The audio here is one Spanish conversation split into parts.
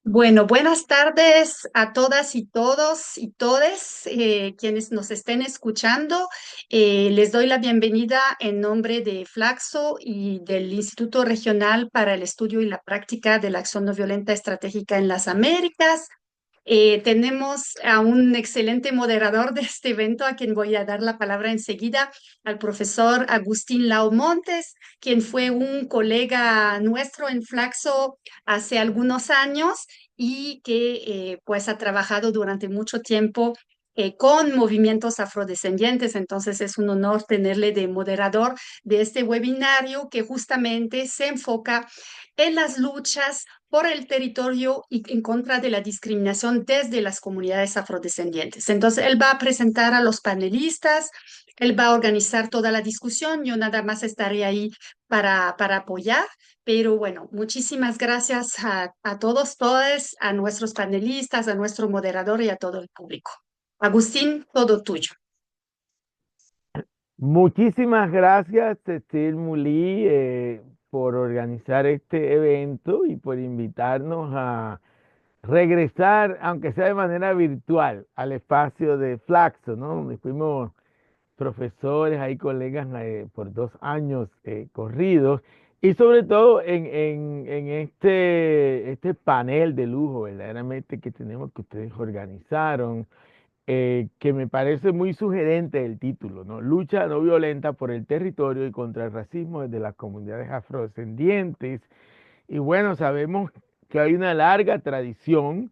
Bueno, buenas tardes a todas y todos y todes quienes nos estén escuchando. Les doy la bienvenida en nombre de Flaxo y del Instituto Regional para el Estudio y la Práctica de la Acción No Violenta Estratégica en las Américas. Tenemos a un excelente moderador de este evento, a quien voy a dar la palabra enseguida, al profesor Agustín Lau Montes, quien fue un colega nuestro en Flaxo hace algunos años y que pues ha trabajado durante mucho tiempo con movimientos afrodescendientes. Entonces es un honor tenerle de moderador de este webinario que justamente se enfoca en las luchas por el territorio y en contra de la discriminación desde las comunidades afrodescendientes. Entonces, él va a presentar a los panelistas, él va a organizar toda la discusión, yo nada más estaré ahí para apoyar, pero bueno, muchísimas gracias a todos, todas, a nuestros panelistas, a nuestro moderador y a todo el público. Agustín, todo tuyo. Muchísimas gracias, Cecil Mulí, por organizar este evento y por invitarnos a regresar, aunque sea de manera virtual, al espacio de Flaxo, ¿no? Donde fuimos profesores, hay colegas por 2 años corridos, y sobre todo en este panel de lujo, verdaderamente, que tenemos, que ustedes organizaron, que me parece muy sugerente el título, ¿no? Lucha no violenta por el territorio y contra el racismo desde las comunidades afrodescendientes. Y bueno, sabemos que hay una larga tradición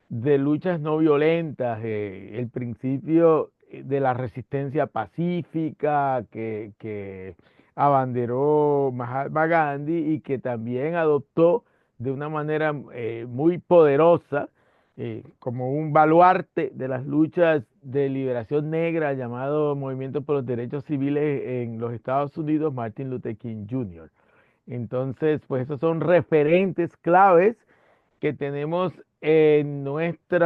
de luchas no violentas, el principio de la resistencia pacífica que abanderó Mahatma Gandhi y que también adoptó de una manera muy poderosa, como un baluarte de las luchas de liberación negra, llamado Movimiento por los Derechos Civiles en los Estados Unidos, Martin Luther King Jr. Entonces, pues esos son referentes claves que tenemos en nuestros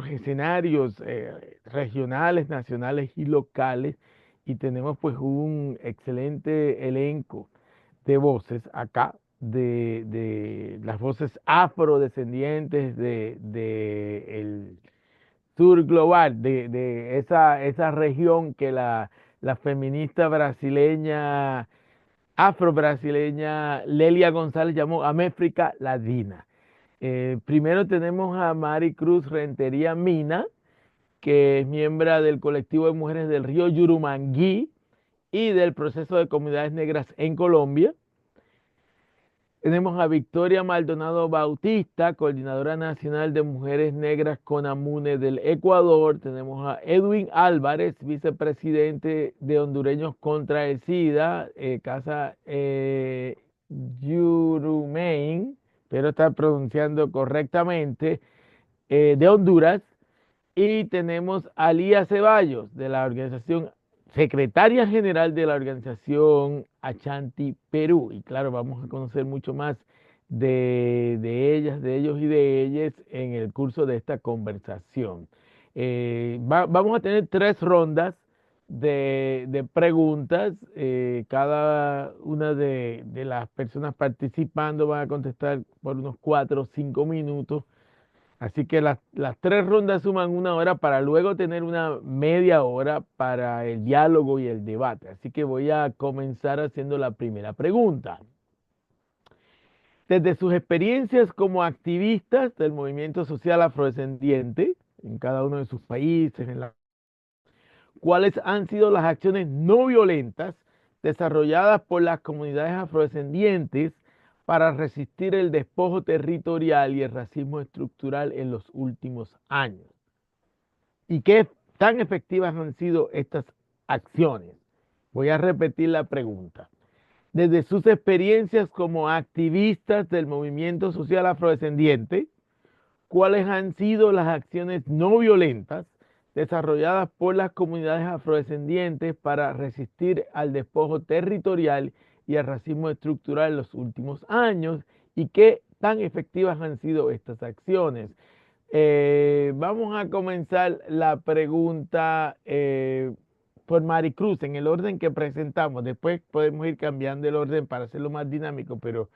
escenarios regionales, nacionales y locales, y tenemos pues un excelente elenco de voces acá, de las voces afrodescendientes de el sur global, de esa región que la feminista brasileña, afro-brasileña Lelia González llamó Améfrica Latina. Primero tenemos a Mari Cruz Rentería Mina, que es miembro del colectivo de mujeres del río Yurumangui y del proceso de comunidades negras en Colombia. Tenemos a Victoria Maldonado Bautista, coordinadora nacional de mujeres negras CONAMUNE del Ecuador. Tenemos a Edwin Álvarez, vicepresidente de Hondureños contra el SIDA, Casa Yurumein, pero está pronunciando correctamente, de Honduras. Y tenemos a Lía Ceballos, de la organización, secretaria general de la organización Achanti Perú. Y claro, vamos a conocer mucho más de ellas, de ellos y de ellas en el curso de esta conversación. Vamos a tener 3 rondas de preguntas. Cada una de las personas participando van a contestar por unos 4 o 5 minutos. Así que las 3 rondas suman 1 hora para luego tener una media hora para el diálogo y el debate. Así que voy a comenzar haciendo la primera pregunta. Desde sus experiencias como activistas del movimiento social afrodescendiente en cada uno de sus países, ¿cuáles han sido las acciones no violentas desarrolladas por las comunidades afrodescendientes para resistir el despojo territorial y el racismo estructural en los últimos años? ¿Y qué tan efectivas han sido estas acciones? Voy a repetir la pregunta. Desde sus experiencias como activistas del movimiento social afrodescendiente, ¿cuáles han sido las acciones no violentas desarrolladas por las comunidades afrodescendientes para resistir al despojo territorial y al racismo estructural en los últimos años? ¿Y qué tan efectivas han sido estas acciones? Vamos a comenzar la pregunta por Maricruz, en el orden que presentamos. Después podemos ir cambiando el orden para hacerlo más dinámico, pero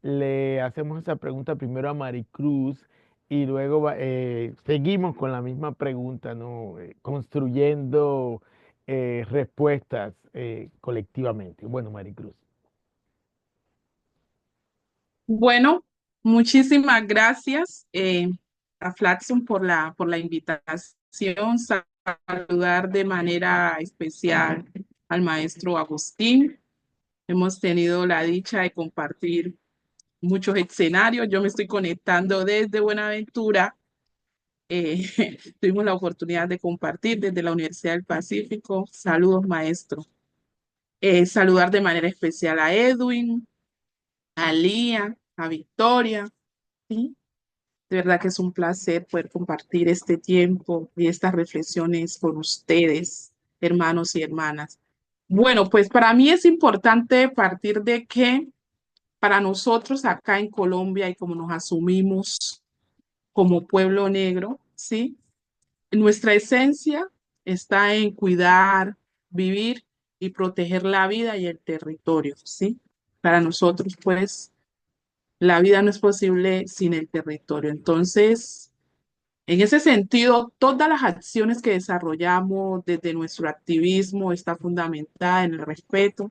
le hacemos esa pregunta primero a Maricruz y luego seguimos con la misma pregunta, ¿no? Construyendo respuestas colectivamente. Bueno, Maricruz. Bueno, muchísimas gracias a Flaxon por la invitación. Saludar de manera especial al maestro Agustín. Hemos tenido la dicha de compartir muchos escenarios. Yo me estoy conectando desde Buenaventura. Eh, tuvimos la oportunidad de compartir desde la Universidad del Pacífico. Saludos, maestro. Saludar de manera especial a Edwin, a Lía, a Victoria. ¿Sí? De verdad que es un placer poder compartir este tiempo y estas reflexiones con ustedes, hermanos y hermanas. Bueno, pues para mí es importante partir de que para nosotros acá en Colombia y como nos asumimos como pueblo negro, ¿sí? Nuestra esencia está en cuidar, vivir y proteger la vida y el territorio, ¿sí? Para nosotros, pues, la vida no es posible sin el territorio. Entonces, en ese sentido, todas las acciones que desarrollamos desde nuestro activismo está fundamentada en el respeto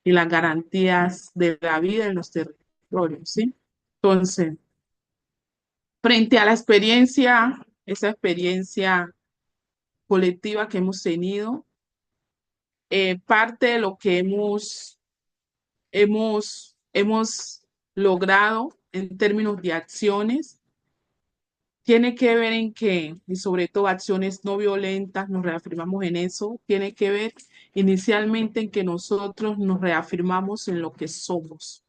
y las garantías de la vida en los territorios, ¿sí? Entonces, frente a la experiencia, esa experiencia colectiva que hemos tenido, parte de lo que hemos logrado en términos de acciones tiene que ver en que, y sobre todo acciones no violentas, nos reafirmamos en eso, tiene que ver inicialmente en que nosotros nos reafirmamos en lo que somos,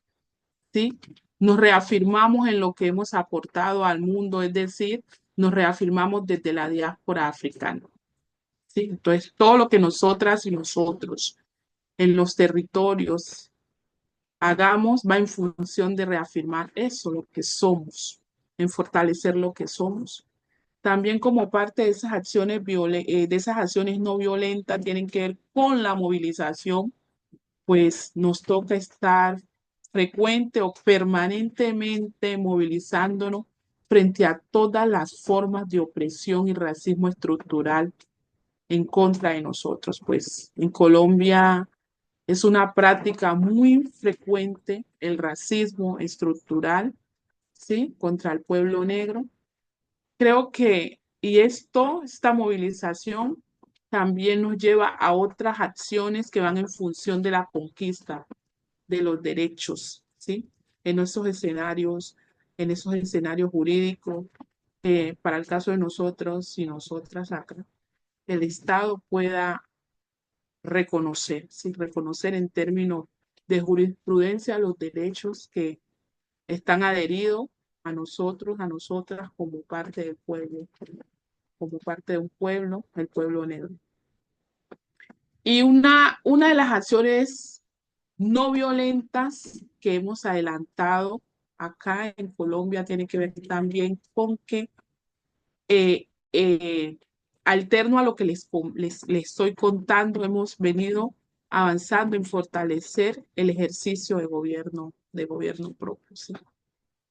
¿sí? Nos reafirmamos en lo que hemos aportado al mundo, es decir, nos reafirmamos desde la diáspora africana, ¿sí? Entonces, todo lo que nosotras y nosotros en los territorios hagamos va en función de reafirmar eso, lo que somos, en fortalecer lo que somos. También como parte de esas acciones, de esas acciones no violentas tienen que ver con la movilización, pues nos toca estar frecuente o permanentemente movilizándonos frente a todas las formas de opresión y racismo estructural en contra de nosotros. Pues en Colombia es una práctica muy frecuente el racismo estructural, ¿sí? Contra el pueblo negro. Creo que, y esta movilización también nos lleva a otras acciones que van en función de la conquista de los derechos, ¿sí? En esos escenarios jurídicos, para el caso de nosotros y nosotras acá, el Estado pueda reconocer, ¿sí? Reconocer en términos de jurisprudencia los derechos que están adheridos a nosotros, a nosotras como parte del pueblo, como parte de un pueblo, el pueblo negro. Y una de las acciones no violentas que hemos adelantado acá en Colombia tiene que ver también con que eh, eh, alterno a lo que les estoy contando, hemos venido avanzando en fortalecer el ejercicio de gobierno propio, ¿sí?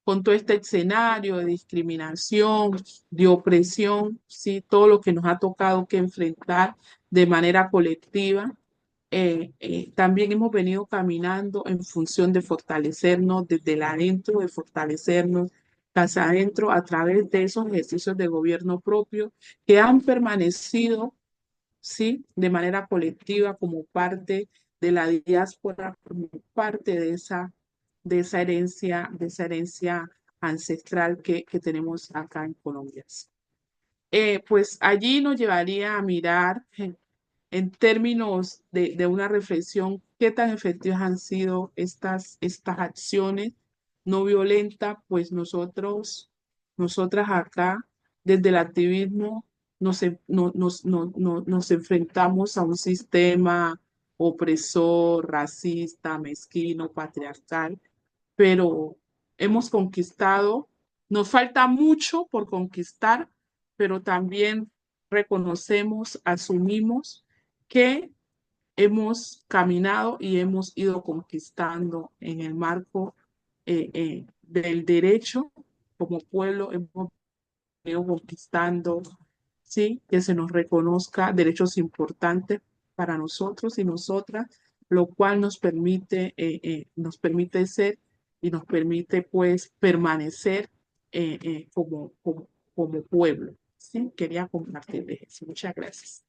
Con todo este escenario de discriminación, de opresión, ¿sí? Todo lo que nos ha tocado que enfrentar de manera colectiva. También hemos venido caminando en función de fortalecernos desde el adentro, de fortalecernos casa adentro a través de esos ejercicios de gobierno propio que han permanecido, ¿sí? De manera colectiva como parte de la diáspora, como parte de esa herencia ancestral que tenemos acá en Colombia. Pues allí nos llevaría a mirar en términos de una reflexión, qué tan efectivas han sido estas acciones no violentas, pues nosotras acá, desde el activismo, nos enfrentamos a un sistema opresor, racista, mezquino, patriarcal, pero hemos conquistado, nos falta mucho por conquistar, pero también reconocemos, asumimos que hemos caminado y hemos ido conquistando en el marco del derecho como pueblo hemos venido conquistando, ¿sí? Que se nos reconozca derechos importantes para nosotros y nosotras, lo cual nos permite ser y nos permite pues permanecer como pueblo. Sí, quería compartirles eso. Muchas gracias.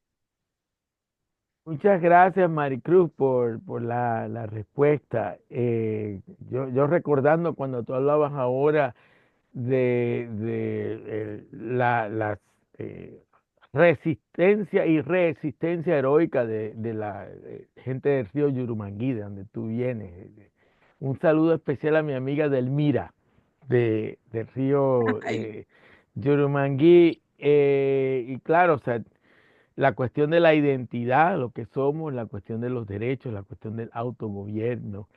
Muchas gracias, Maricruz, por la respuesta. Yo recordando cuando tú hablabas ahora las resistencia y resistencia heroica de la gente del río Yurumangui, de donde tú vienes. Un saludo especial a mi amiga Delmira, del río Ay, Yurumangui. Y claro, o sea, la cuestión de la identidad, lo que somos, la cuestión de los derechos, la cuestión del autogobierno,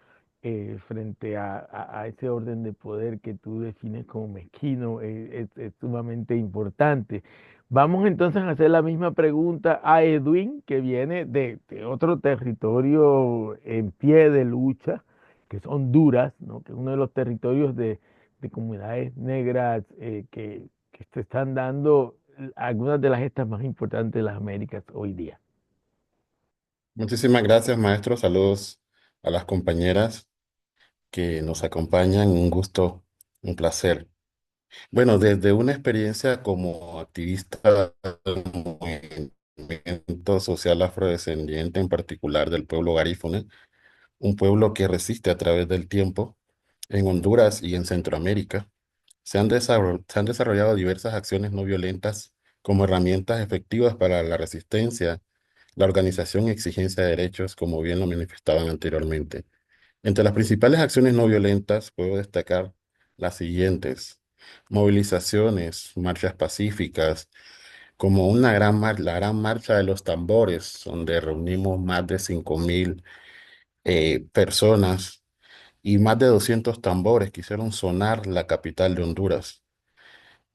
frente a ese orden de poder que tú defines como mezquino, es sumamente importante. Vamos entonces a hacer la misma pregunta a Edwin, que viene de otro territorio en pie de lucha, que es Honduras, ¿no? Que es uno de los territorios de comunidades negras que se están dando algunas de las gestas más importantes de las Américas hoy día. Muchísimas gracias, maestro. Saludos a las compañeras que nos acompañan. Un gusto, un placer. Bueno, desde una experiencia como activista del movimiento social afrodescendiente, en particular del pueblo garífune, un pueblo que resiste a través del tiempo en Honduras y en Centroamérica, se han desarrollado diversas acciones no violentas como herramientas efectivas para la resistencia, la organización y exigencia de derechos, como bien lo manifestaban anteriormente. Entre las principales acciones no violentas puedo destacar las siguientes: movilizaciones, marchas pacíficas, como la gran marcha de los tambores, donde reunimos más de 5.000 personas y más de 200 tambores que hicieron sonar la capital de Honduras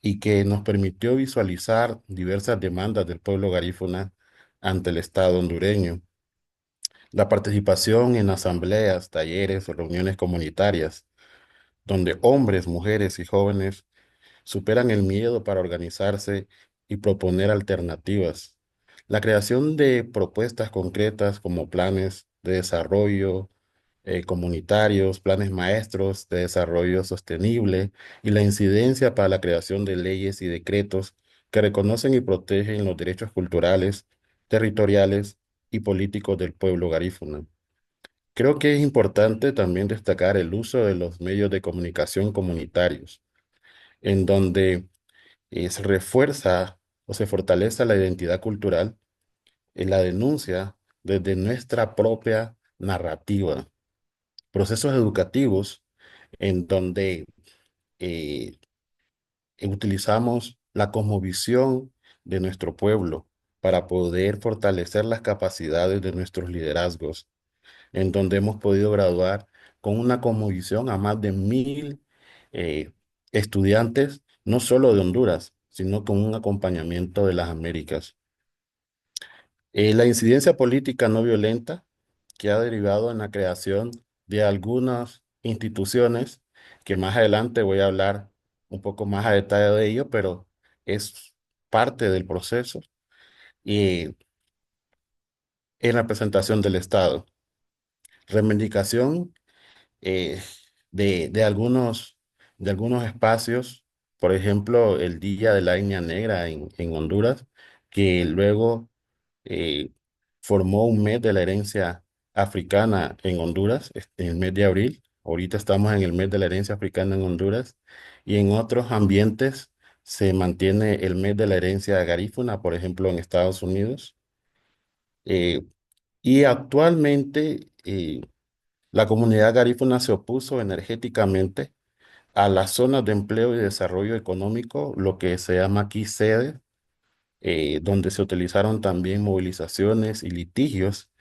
y que nos permitió visualizar diversas demandas del pueblo garífuna ante el Estado hondureño. La participación en asambleas, talleres o reuniones comunitarias, donde hombres, mujeres y jóvenes superan el miedo para organizarse y proponer alternativas. La creación de propuestas concretas como planes de desarrollo comunitarios, planes maestros de desarrollo sostenible y la incidencia para la creación de leyes y decretos que reconocen y protegen los derechos culturales, territoriales y políticos del pueblo garífuna. Creo que es importante también destacar el uso de los medios de comunicación comunitarios, en donde se refuerza o se fortalece la identidad cultural y la denuncia desde nuestra propia narrativa. Procesos educativos en donde eh, utilizamos la cosmovisión de nuestro pueblo para poder fortalecer las capacidades de nuestros liderazgos, en donde hemos podido graduar con una cosmovisión a más de 1.000 eh, estudiantes, no solo de Honduras, sino con un acompañamiento de las Américas. La incidencia política no violenta que ha derivado en la creación de algunas instituciones, que más adelante voy a hablar un poco más a detalle de ello, pero es parte del proceso y en representación del Estado. Reivindicación eh, de algunos espacios, por ejemplo, el Día de la Etnia Negra en Honduras, que luego eh, formó un mes de la herencia africana en Honduras, en el mes de abril. Ahorita estamos en el mes de la herencia africana en Honduras y en otros ambientes se mantiene el mes de la herencia garífuna, por ejemplo, en Estados Unidos. Eh, y actualmente la comunidad garífuna se opuso energéticamente a las zonas de empleo y desarrollo económico, lo que se llama aquí sede, donde se utilizaron también movilizaciones y litigios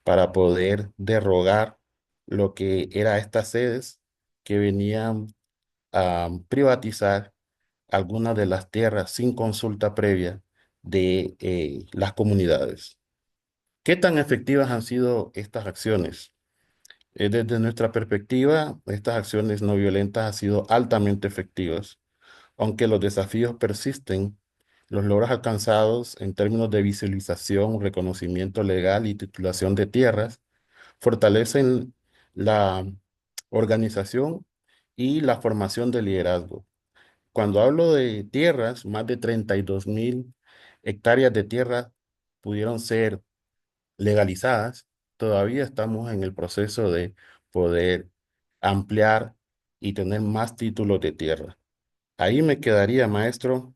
para poder derrogar lo que era estas sedes que venían a privatizar algunas de las tierras sin consulta previa de las comunidades. ¿Qué tan efectivas han sido estas acciones? Desde nuestra perspectiva, estas acciones no violentas han sido altamente efectivas. Aunque los desafíos persisten, los logros alcanzados en términos de visualización, reconocimiento legal y titulación de tierras fortalecen la organización y la formación de liderazgo. Cuando hablo de tierras, más de 32.000 hectáreas de tierra pudieron ser legalizadas. Todavía estamos en el proceso de poder ampliar y tener más títulos de tierra. Ahí me quedaría, maestro.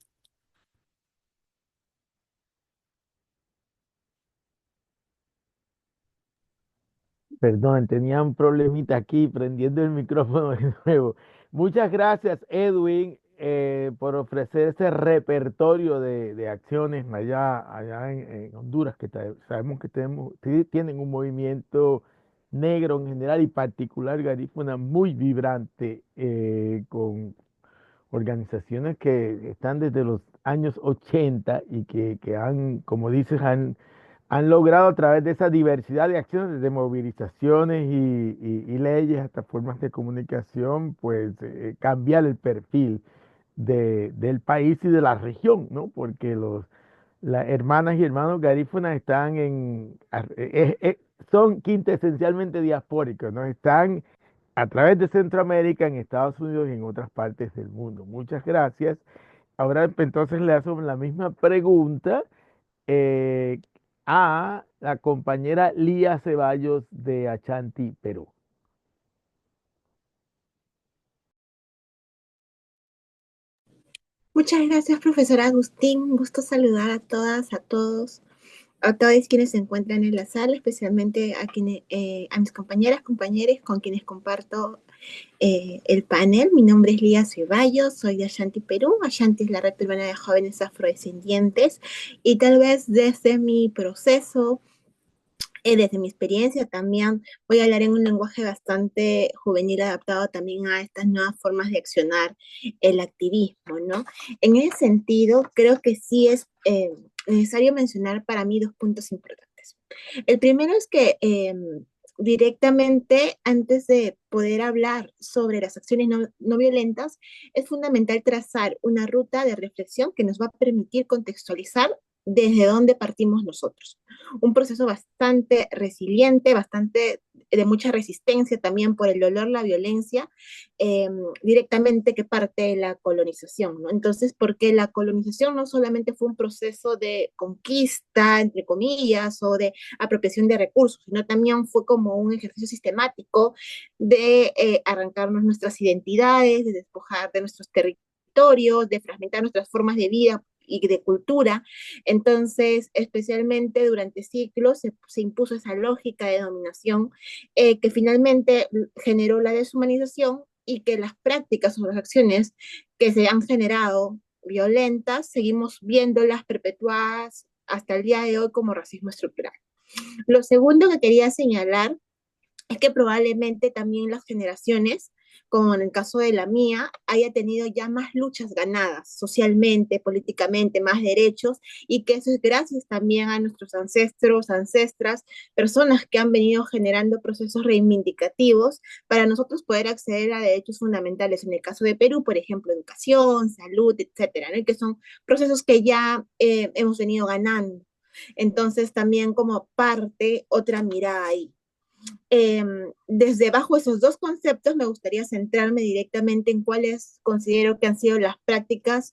Perdón, tenía un problemita aquí prendiendo el micrófono de nuevo. Muchas gracias, Edwin, por ofrecer ese repertorio de acciones allá en Honduras, que sabemos que tienen un movimiento negro en general y particular garífuna muy vibrante, con organizaciones que están desde los años 80 y que han, como dices, han logrado a través de esa diversidad de acciones, desde movilizaciones y leyes hasta formas de comunicación, pues cambiar el perfil del país y de la región, ¿no? Porque las hermanas y hermanos garífunas están son quintesencialmente diaspóricos, ¿no? Están a través de Centroamérica, en Estados Unidos y en otras partes del mundo. Muchas gracias. Ahora entonces le hago la misma pregunta eh, a la compañera Lía Ceballos de Achanti, Perú. Muchas gracias, profesor Agustín. Un gusto saludar a todas, a todos, a todos quienes se encuentran en la sala, especialmente a mis compañeras, compañeros con quienes comparto el panel. Mi nombre es Lía Ceballos, soy de Ashanti, Perú. Ashanti es la red peruana de jóvenes afrodescendientes y tal vez desde mi proceso, desde mi experiencia también voy a hablar en un lenguaje bastante juvenil adaptado también a estas nuevas formas de accionar el activismo, ¿no? En ese sentido, creo que sí es necesario mencionar para mí dos puntos importantes. El primero es que directamente, antes de poder hablar sobre las acciones no violentas, es fundamental trazar una ruta de reflexión que nos va a permitir contextualizar desde dónde partimos nosotros. Un proceso bastante resiliente, bastante de mucha resistencia también por el dolor, la violencia, directamente que parte de la colonización, ¿no? Entonces, porque la colonización no solamente fue un proceso de conquista, entre comillas, o de apropiación de recursos, sino también fue como un ejercicio sistemático de arrancarnos nuestras identidades, de despojar de nuestros territorios, de fragmentar nuestras formas de vida y de cultura. Entonces, especialmente durante siglos se impuso esa lógica de dominación que finalmente generó la deshumanización y que las prácticas o las acciones que se han generado violentas, seguimos viéndolas perpetuadas hasta el día de hoy como racismo estructural. Lo segundo que quería señalar es que probablemente también las generaciones, como en el caso de la mía, haya tenido ya más luchas ganadas socialmente, políticamente, más derechos, y que eso es gracias también a nuestros ancestros, ancestras, personas que han venido generando procesos reivindicativos para nosotros poder acceder a derechos fundamentales. En el caso de Perú, por ejemplo, educación, salud, etcétera, ¿no? Que son procesos que ya hemos venido ganando. Entonces, también como parte, otra mirada ahí. Desde bajo esos dos conceptos me gustaría centrarme directamente en cuáles considero que han sido las prácticas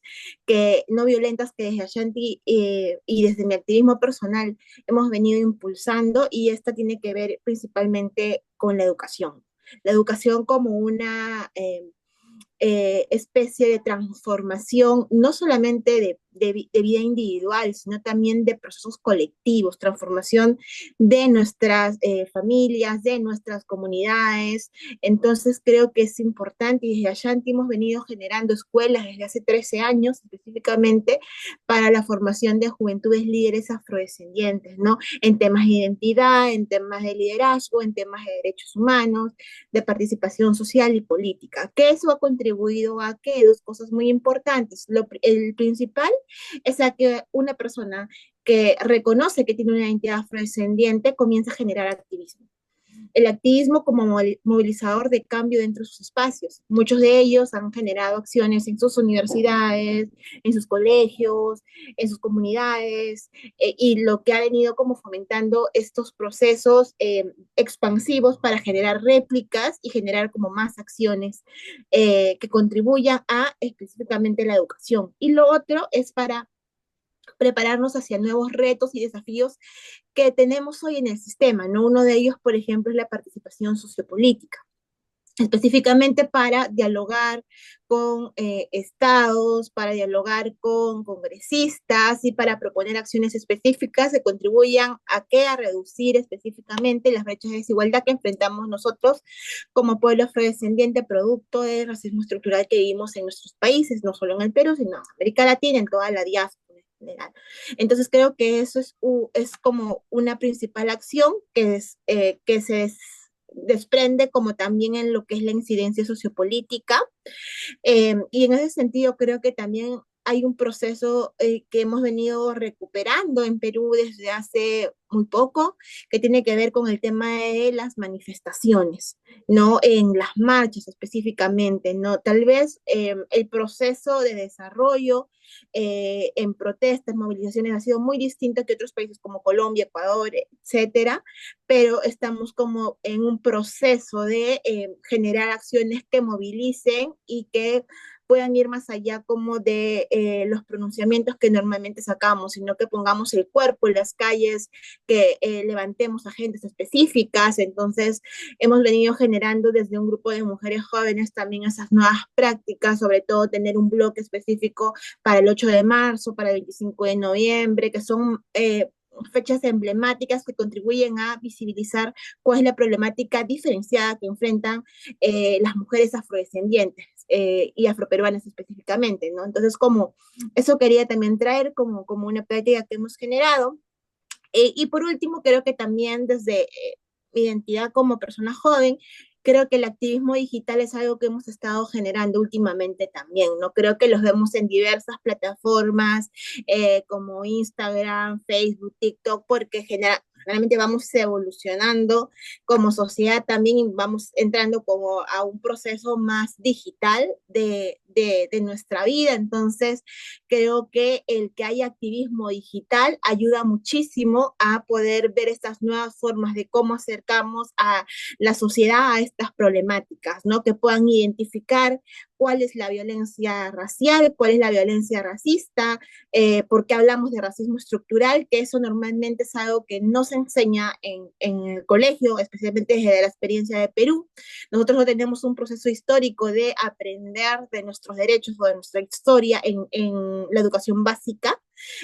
no violentas que desde Ashanti y desde mi activismo personal hemos venido impulsando, y esta tiene que ver principalmente con la educación. La educación como una especie de transformación, no solamente de vida individual, sino también de procesos colectivos, transformación de nuestras familias, de nuestras comunidades. Entonces creo que es importante, y desde Ashanti hemos venido generando escuelas desde hace 13 años específicamente para la formación de juventudes líderes afrodescendientes, ¿no? En temas de identidad, en temas de liderazgo, en temas de derechos humanos, de participación social y política, que eso ha contribuido a que dos cosas muy importantes. El principal es a que una persona que reconoce que tiene una identidad afrodescendiente comienza a generar activismo. el activismo como movilizador de cambio dentro de sus espacios. Muchos de ellos han generado acciones en sus universidades, en sus colegios, en sus comunidades, y lo que ha venido como fomentando estos procesos expansivos para generar réplicas y generar como más acciones que contribuyan a específicamente la educación. Y lo otro es para prepararnos hacia nuevos retos y desafíos que tenemos hoy en el sistema, ¿no? Uno de ellos, por ejemplo, es la participación sociopolítica, específicamente para dialogar con estados, para dialogar con congresistas y para proponer acciones específicas que contribuyan a qué, a reducir específicamente las brechas de desigualdad que enfrentamos nosotros como pueblo afrodescendiente producto del racismo estructural que vivimos en nuestros países, no solo en el Perú, sino en América Latina, en toda la diáspora en general. Entonces creo que eso es como una principal acción que se desprende como también en lo que es la incidencia sociopolítica. Y en ese sentido creo que también hay un proceso que hemos venido recuperando en Perú desde hace muy poco, que tiene que ver con el tema de las manifestaciones, ¿no? En las marchas específicamente, ¿no? Tal vez el proceso de desarrollo en protestas, movilizaciones ha sido muy distinto que otros países como Colombia, Ecuador, etcétera, pero estamos como en un proceso de generar acciones que movilicen y que puedan ir más allá como de los pronunciamientos que normalmente sacamos, sino que pongamos el cuerpo en las calles, que levantemos agendas específicas. Entonces, hemos venido generando desde un grupo de mujeres jóvenes también esas nuevas prácticas, sobre todo tener un bloque específico para el 8 de marzo, para el 25 de noviembre, que son fechas emblemáticas que contribuyen a visibilizar cuál es la problemática diferenciada que enfrentan las mujeres afrodescendientes y afroperuanas específicamente, ¿no? Entonces, como eso quería también traer como una práctica que hemos generado. Y por último, creo que también desde mi identidad como persona joven, creo que el activismo digital es algo que hemos estado generando últimamente también, ¿no? Creo que los vemos en diversas plataformas como Instagram, Facebook, TikTok, porque generalmente vamos evolucionando como sociedad también y vamos entrando como a un proceso más digital de nuestra vida. Entonces, creo que el que haya activismo digital ayuda muchísimo a poder ver estas nuevas formas de cómo acercamos a la sociedad a estas problemáticas, ¿no? Que puedan identificar cuál es la violencia racial, cuál es la violencia racista, por qué hablamos de racismo estructural, que eso normalmente es algo que no se enseña en el colegio, especialmente desde la experiencia de Perú. Nosotros no tenemos un proceso histórico de aprender de nuestros derechos o de nuestra historia en la educación básica,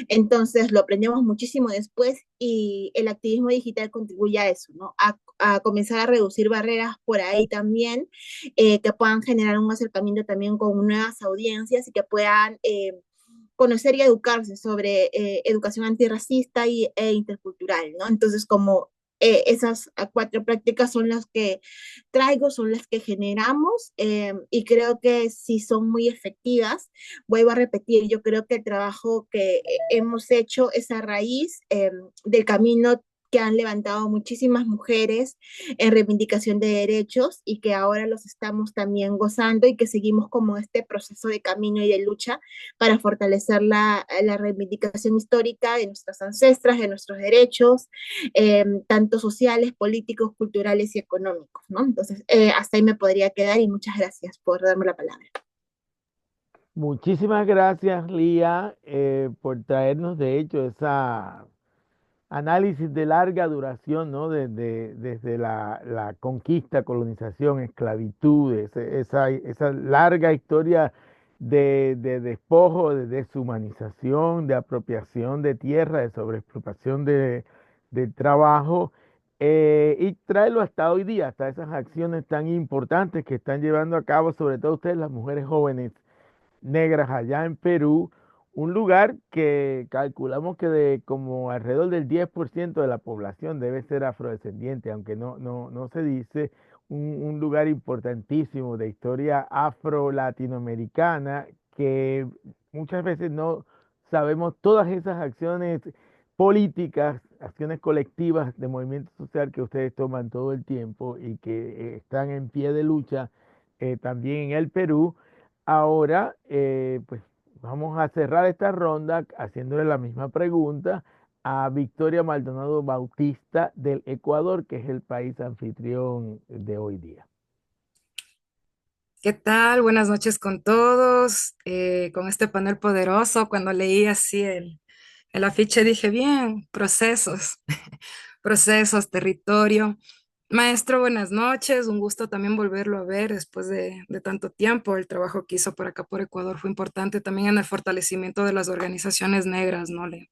entonces lo aprendemos muchísimo después y el activismo digital contribuye a eso, ¿no? A comenzar a reducir barreras por ahí también, que puedan generar un acercamiento también con nuevas audiencias y que puedan conocer y educarse sobre educación antirracista e intercultural, ¿no? Entonces, como esas cuatro prácticas son las que traigo, son las que generamos y creo que sí son muy efectivas. Vuelvo a repetir, yo creo que el trabajo que hemos hecho es a raíz del camino que han levantado muchísimas mujeres en reivindicación de derechos y que ahora los estamos también gozando y que seguimos como este proceso de camino y de lucha para fortalecer la reivindicación histórica de nuestras ancestras, de nuestros derechos, tanto sociales, políticos, culturales y económicos, ¿no? Entonces, hasta ahí me podría quedar y muchas gracias por darme la palabra. Muchísimas gracias, Lía, por traernos, de hecho, esa análisis de larga duración, ¿no? Desde la conquista, colonización, esclavitud, esa larga historia de despojo, de deshumanización, de apropiación de tierra, de sobreexplotación del trabajo, y traerlo hasta hoy día, hasta esas acciones tan importantes que están llevando a cabo, sobre todo ustedes, las mujeres jóvenes negras allá en Perú, un lugar que calculamos que de como alrededor del 10% de la población debe ser afrodescendiente, aunque no se dice, un lugar importantísimo de historia afro-latinoamericana que muchas veces no sabemos todas esas acciones políticas, acciones colectivas de movimiento social que ustedes toman todo el tiempo y que están en pie de lucha también en el Perú. Ahora, pues vamos a cerrar esta ronda haciéndole la misma pregunta a Victoria Maldonado Bautista del Ecuador, que es el país anfitrión de hoy día. ¿Qué tal? Buenas noches con todos. Con este panel poderoso, cuando leí así el afiche dije, bien, procesos, procesos, territorio. Maestro, buenas noches. Un gusto también volverlo a ver después de tanto tiempo. El trabajo que hizo por acá por Ecuador fue importante también en el fortalecimiento de las organizaciones negras, ¿no? Le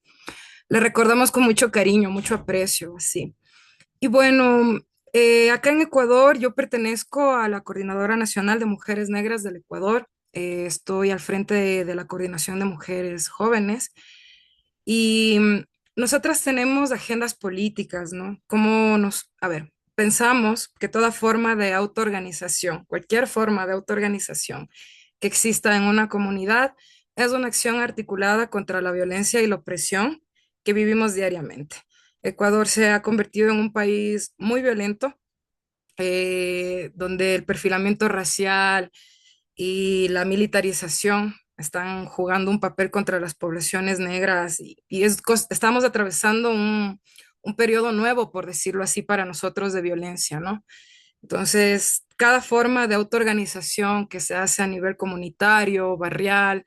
recordamos con mucho cariño, mucho aprecio, así. Y bueno, acá en Ecuador yo pertenezco a la Coordinadora Nacional de Mujeres Negras del Ecuador. Estoy al frente de la Coordinación de Mujeres Jóvenes y nosotras tenemos agendas políticas, ¿no? A ver, pensamos que toda forma de autoorganización, cualquier forma de autoorganización que exista en una comunidad es una acción articulada contra la violencia y la opresión que vivimos diariamente. Ecuador se ha convertido en un país muy violento, donde el perfilamiento racial y la militarización están jugando un papel contra las poblaciones negras estamos atravesando un periodo nuevo, por decirlo así, para nosotros de violencia, ¿no? Entonces, cada forma de autoorganización que se hace a nivel comunitario, barrial,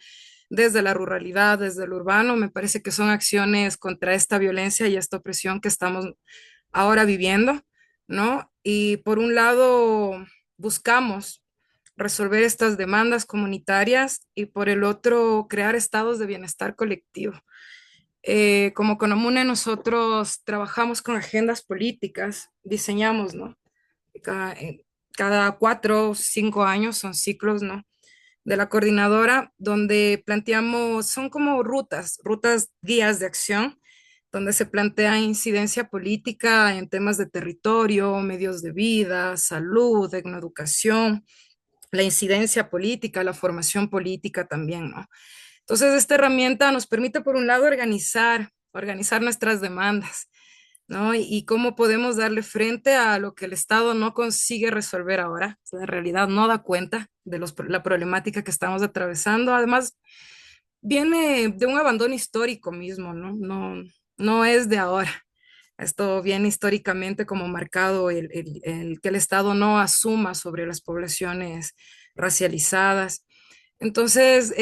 desde la ruralidad, desde el urbano, me parece que son acciones contra esta violencia y esta opresión que estamos ahora viviendo, ¿no? Y por un lado, buscamos resolver estas demandas comunitarias y por el otro, crear estados de bienestar colectivo. Como Conamune nosotros trabajamos con agendas políticas, diseñamos, ¿no? Cada 4 o 5 años son ciclos, ¿no? De la coordinadora, donde planteamos, son como rutas guías de acción, donde se plantea incidencia política en temas de territorio, medios de vida, salud, educación, la incidencia política, la formación política también, ¿no? Entonces, esta herramienta nos permite, por un lado, organizar nuestras demandas, ¿no? Y cómo podemos darle frente a lo que el Estado no consigue resolver ahora. O sea, en realidad no da cuenta de la problemática que estamos atravesando. Además, viene de un abandono histórico mismo, ¿no? No es de ahora. Esto viene históricamente como marcado el que el Estado no asuma sobre las poblaciones racializadas. Entonces,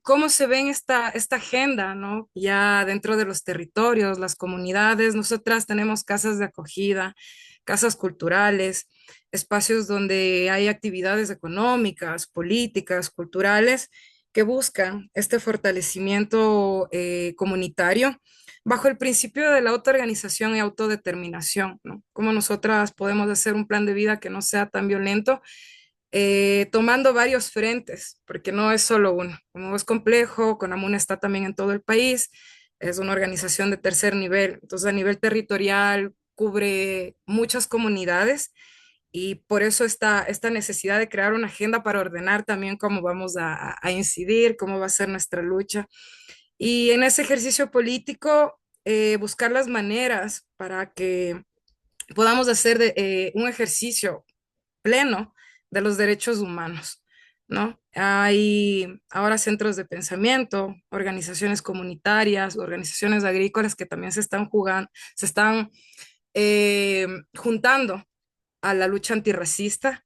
¿cómo se ve en esta agenda, ¿no? Ya dentro de los territorios, las comunidades, nosotras tenemos casas de acogida, casas culturales, espacios donde hay actividades económicas, políticas, culturales, que buscan este fortalecimiento comunitario bajo el principio de la autoorganización y autodeterminación, ¿no? Cómo nosotras podemos hacer un plan de vida que no sea tan violento, tomando varios frentes, porque no es solo uno. Como es complejo, CONAMUNA está también en todo el país, es una organización de tercer nivel, entonces a nivel territorial cubre muchas comunidades y por eso esta necesidad de crear una agenda para ordenar también cómo vamos a incidir, cómo va a ser nuestra lucha. Y en ese ejercicio político, buscar las maneras para que podamos hacer un ejercicio pleno de los derechos humanos, ¿no? Hay ahora centros de pensamiento, organizaciones comunitarias, organizaciones agrícolas que también se están juntando a la lucha antirracista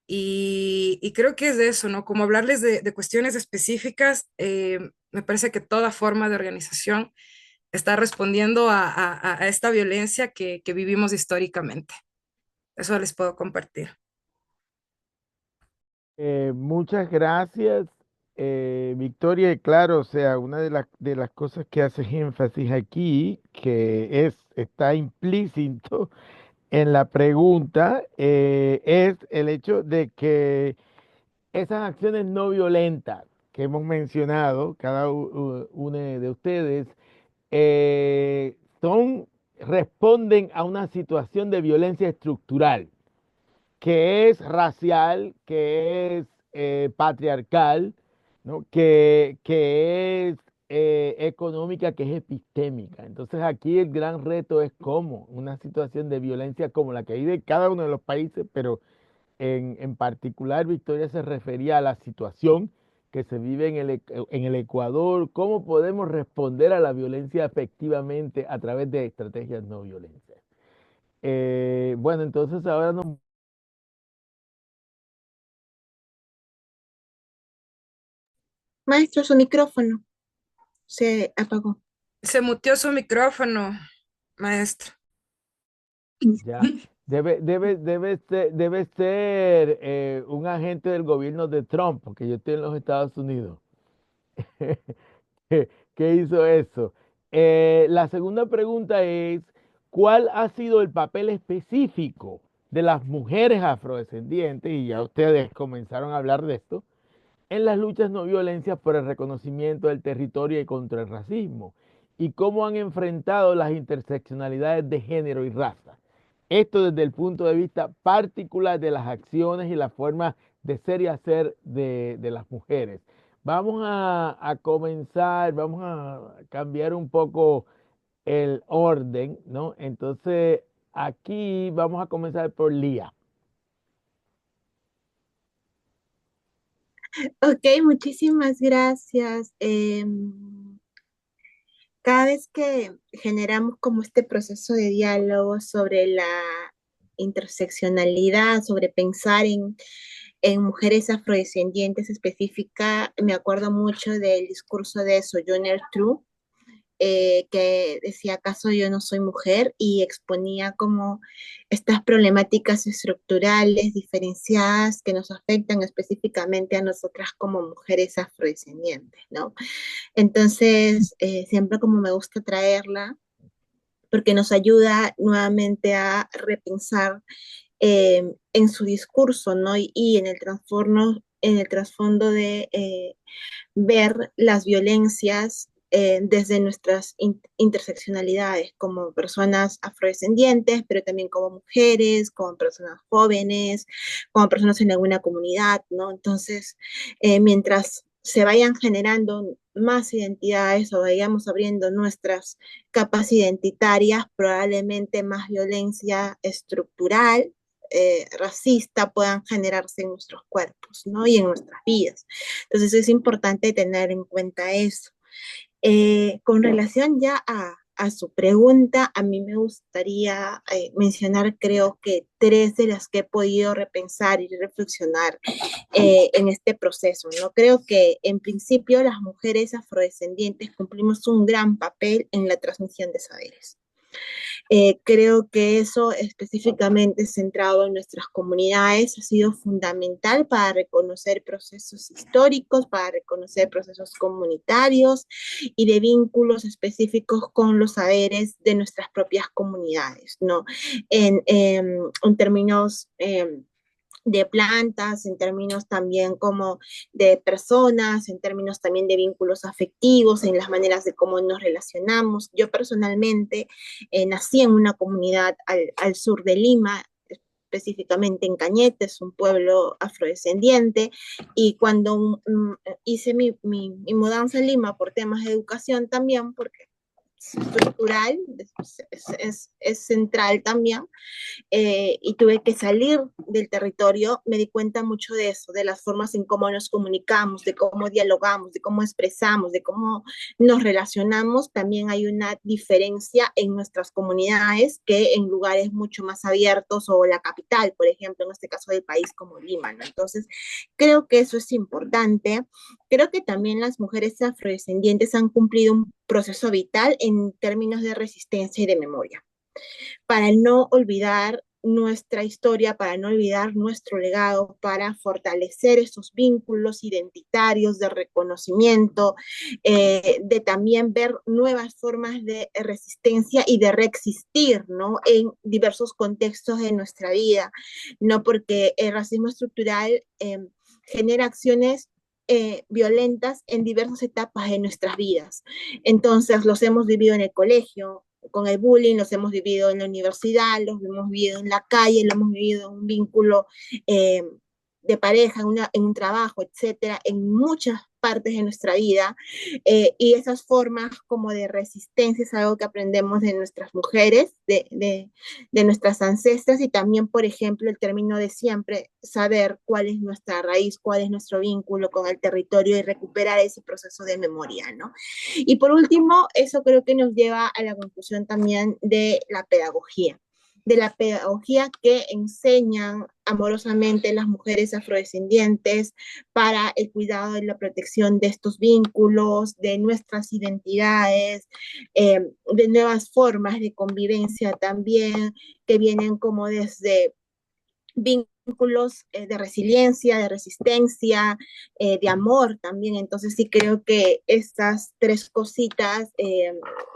y creo que es de eso, ¿no? Como hablarles de cuestiones específicas, me parece que toda forma de organización está respondiendo a esta violencia que vivimos históricamente. Eso les puedo compartir. Muchas gracias, Victoria. Y claro, o sea, una de las cosas que haces énfasis aquí, que está implícito en la pregunta, es el hecho de que esas acciones no violentas que hemos mencionado, una de ustedes, responden a una situación de violencia estructural que es racial, que es patriarcal, ¿no? Que es económica que es epistémica. Entonces aquí el gran reto es cómo una situación de violencia como la que hay de cada uno de los países, pero en particular Victoria se refería a la situación que se vive en el Ecuador, cómo podemos responder a la violencia efectivamente a través de estrategias no violentas. Bueno, entonces ahora nos... Maestro, su micrófono se apagó. Se muteó su micrófono, maestro. Ya. Debe ser un agente del gobierno de Trump, porque yo estoy en los Estados Unidos. ¿Qué hizo eso? La segunda pregunta es, ¿cuál ha sido el papel específico de las mujeres afrodescendientes? Y ya ustedes comenzaron a hablar de esto, en las luchas no violentas por el reconocimiento del territorio y contra el racismo, y cómo han enfrentado las interseccionalidades de género y raza. Esto desde el punto de vista particular de las acciones y la forma de ser y hacer de las mujeres. Vamos a comenzar, vamos a cambiar un poco el orden, ¿no? Entonces, aquí vamos a comenzar por Lía. Ok, muchísimas gracias. Cada vez que generamos como este proceso de diálogo sobre la interseccionalidad, sobre pensar en mujeres afrodescendientes específica, me acuerdo mucho del discurso de Sojourner Truth, que decía, ¿acaso yo no soy mujer? Y exponía como estas problemáticas estructurales diferenciadas que nos afectan específicamente a nosotras como mujeres afrodescendientes, ¿no? Entonces, siempre como me gusta traerla, porque nos ayuda nuevamente a repensar en su discurso, ¿no? Y en el trasfondo de ver las violencias desde nuestras interseccionalidades como personas afrodescendientes, pero también como mujeres, como personas jóvenes, como personas en alguna comunidad, ¿no? Entonces, mientras se vayan generando más identidades o vayamos abriendo nuestras capas identitarias, probablemente más violencia estructural, racista puedan generarse en nuestros cuerpos, ¿no? Y en nuestras vidas. Entonces es importante tener en cuenta eso. Con relación ya a su pregunta, a mí me gustaría mencionar, creo que tres de las que he podido repensar y reflexionar en este proceso, ¿no? Creo que en principio las mujeres afrodescendientes cumplimos un gran papel en la transmisión de saberes. Creo que eso específicamente centrado en nuestras comunidades ha sido fundamental para reconocer procesos históricos, para reconocer procesos comunitarios y de vínculos específicos con los saberes de nuestras propias comunidades, ¿no? En términos de plantas, en términos también como de personas, en términos también de vínculos afectivos, en las maneras de cómo nos relacionamos. Yo personalmente nací en una comunidad al sur de Lima, específicamente en Cañete, es un pueblo afrodescendiente, y cuando hice mi mudanza a Lima por temas de educación también, porque es estructural, es central también, y tuve que salir del territorio, me di cuenta mucho de eso, de las formas en cómo nos comunicamos, de cómo dialogamos, de cómo expresamos, de cómo nos relacionamos. También hay una diferencia en nuestras comunidades que en lugares mucho más abiertos o la capital, por ejemplo, en este caso del país como Lima, ¿no? Entonces, creo que eso es importante. Creo que también las mujeres afrodescendientes han cumplido un proceso vital en términos de resistencia y de memoria para no olvidar nuestra historia, para no olvidar nuestro legado, para fortalecer esos vínculos identitarios de reconocimiento, de también ver nuevas formas de resistencia y de reexistir, ¿no? En diversos contextos de nuestra vida, ¿no? Porque el racismo estructural genera acciones violentas en diversas etapas de nuestras vidas. Entonces, los hemos vivido en el colegio, con el bullying, los hemos vivido en la universidad, los hemos vivido en la calle, lo hemos vivido en un vínculo de pareja, en un trabajo, etcétera, en muchas partes de nuestra vida, y esas formas como de resistencia es algo que aprendemos de nuestras mujeres, de nuestras ancestras, y también, por ejemplo, el término de siempre, saber cuál es nuestra raíz, cuál es nuestro vínculo con el territorio y recuperar ese proceso de memoria, ¿no? Y por último, eso creo que nos lleva a la conclusión también de la pedagogía que enseñan amorosamente las mujeres afrodescendientes para el cuidado y la protección de estos vínculos, de nuestras identidades, de nuevas formas de convivencia también, que vienen como desde vínculos de resiliencia, de resistencia, de amor también. Entonces sí creo que estas tres cositas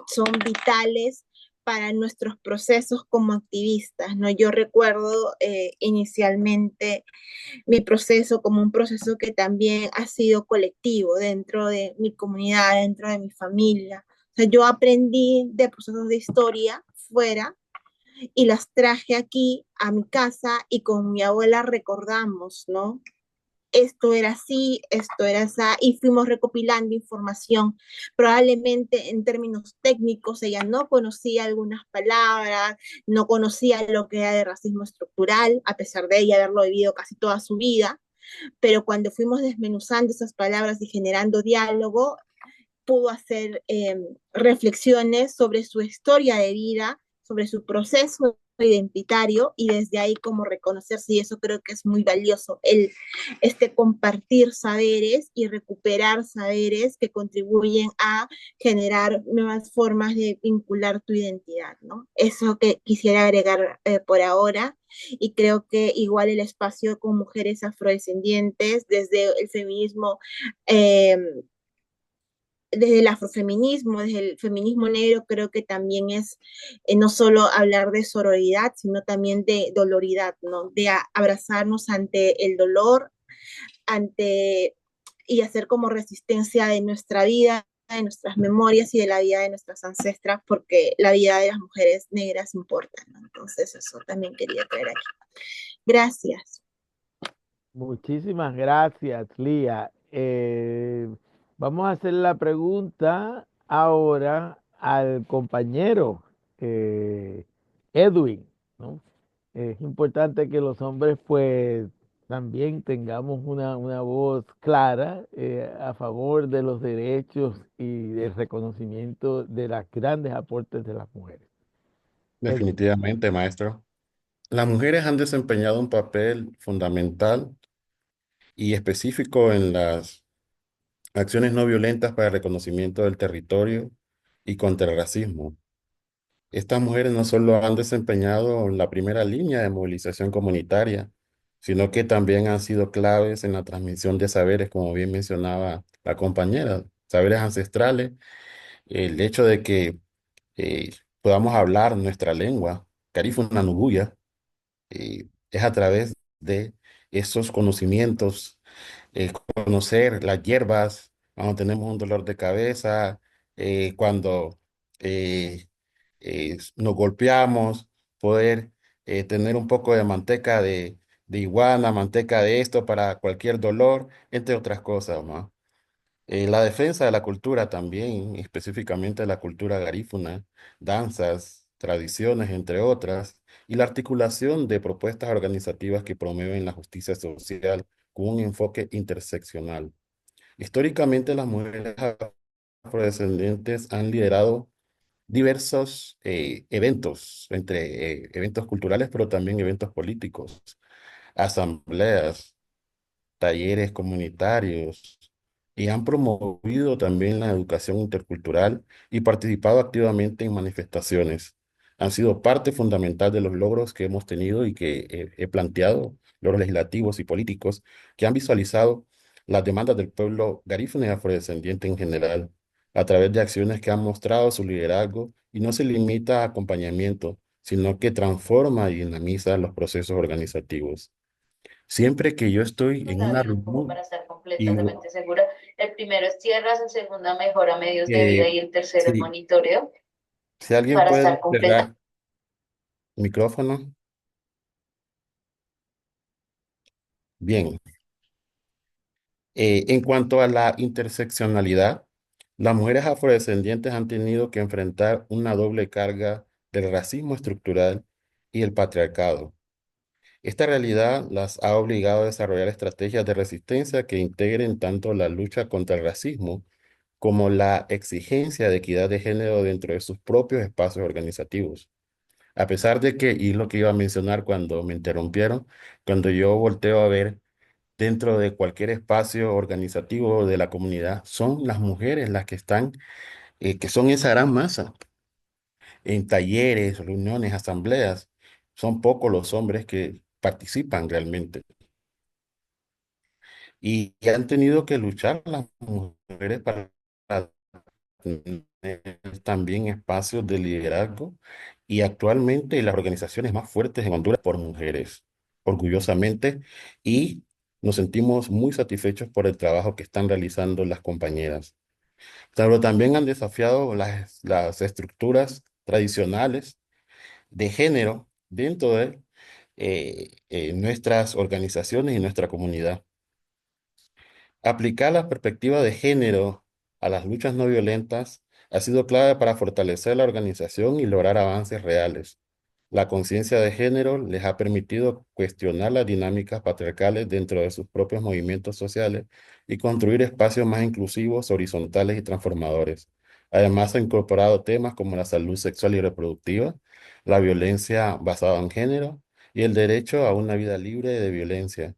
son vitales para nuestros procesos como activistas, ¿no? Yo recuerdo inicialmente mi proceso como un proceso que también ha sido colectivo dentro de mi comunidad, dentro de mi familia. O sea, yo aprendí de procesos de historia fuera y las traje aquí a mi casa y con mi abuela recordamos, ¿no? Esto era así, esto era así, y fuimos recopilando información. Probablemente en términos técnicos ella no conocía algunas palabras, no conocía lo que era de racismo estructural, a pesar de ella haberlo vivido casi toda su vida, pero cuando fuimos desmenuzando esas palabras y generando diálogo, pudo hacer reflexiones sobre su historia de vida, sobre su proceso identitario y desde ahí como reconocerse, y eso creo que es muy valioso, compartir saberes y recuperar saberes que contribuyen a generar nuevas formas de vincular tu identidad, ¿no? Eso que quisiera agregar por ahora, y creo que igual el espacio con mujeres afrodescendientes desde el feminismo eh, desde el afrofeminismo, desde el feminismo negro, creo que también es no solo hablar de sororidad, sino también de doloridad, ¿no? De abrazarnos ante el dolor, ante y hacer como resistencia de nuestra vida, de nuestras memorias y de la vida de nuestras ancestras, porque la vida de las mujeres negras importa, ¿no? Entonces eso también quería traer aquí. Gracias. Muchísimas gracias, Lía. Vamos a hacer la pregunta ahora al compañero Edwin, ¿no? Es importante que los hombres pues también tengamos una voz clara a favor de los derechos y del reconocimiento de los grandes aportes de las mujeres. Edwin. Definitivamente, maestro. Las mujeres han desempeñado un papel fundamental y específico en las acciones no violentas para el reconocimiento del territorio y contra el racismo. Estas mujeres no solo han desempeñado la primera línea de movilización comunitaria, sino que también han sido claves en la transmisión de saberes, como bien mencionaba la compañera, saberes ancestrales, el hecho de que eh, podamos hablar nuestra lengua, Carifuna Nubuya, es a través de esos conocimientos, conocer las hierbas, cuando tenemos un dolor de cabeza, cuando eh, nos golpeamos, poder tener un poco de manteca de iguana, manteca de esto para cualquier dolor, entre otras cosas, ¿no? La defensa de la cultura también, específicamente la cultura garífuna, danzas, tradiciones, entre otras, y la articulación de propuestas organizativas que promueven la justicia social con un enfoque interseccional. Históricamente, las mujeres afrodescendientes han liderado diversos eventos, entre eventos culturales, pero también eventos políticos, asambleas, talleres comunitarios y han promovido también la educación intercultural y participado activamente en manifestaciones. Han sido parte fundamental de los logros que hemos tenido y que he planteado, logros legislativos y políticos, que han visualizado las demandas del pueblo garífuna y afrodescendiente en general, a través de acciones que han mostrado su liderazgo y no se limita a acompañamiento, sino que transforma y dinamiza los procesos organizativos. Siempre que yo estoy en una Escenarios como reunión para estar y completamente segura. El primero es tierras, el segundo mejora medios de vida eh, y el tercero es si, monitoreo si alguien para puede estar completa. despegar el micrófono, bien. En cuanto a la interseccionalidad, las mujeres afrodescendientes han tenido que enfrentar una doble carga del racismo estructural y el patriarcado. Esta realidad las ha obligado a desarrollar estrategias de resistencia que integren tanto la lucha contra el racismo como la exigencia de equidad de género dentro de sus propios espacios organizativos. A pesar de que, y lo que iba a mencionar cuando me interrumpieron, cuando yo volteo a ver dentro de cualquier espacio organizativo de la comunidad, son las mujeres las que están, que son esa gran masa en talleres, reuniones, asambleas. Son pocos los hombres que participan realmente. Y han tenido que luchar las mujeres para tener también espacios de liderazgo y actualmente las organizaciones más fuertes en Honduras por mujeres, orgullosamente, y nos sentimos muy satisfechos por el trabajo que están realizando las compañeras. Pero también han desafiado las estructuras tradicionales de género dentro de nuestras organizaciones y nuestra comunidad. Aplicar la perspectiva de género a las luchas no violentas ha sido clave para fortalecer la organización y lograr avances reales. La conciencia de género les ha permitido cuestionar las dinámicas patriarcales dentro de sus propios movimientos sociales y construir espacios más inclusivos, horizontales y transformadores. Además, ha incorporado temas como la salud sexual y reproductiva, la violencia basada en género y el derecho a una vida libre de violencia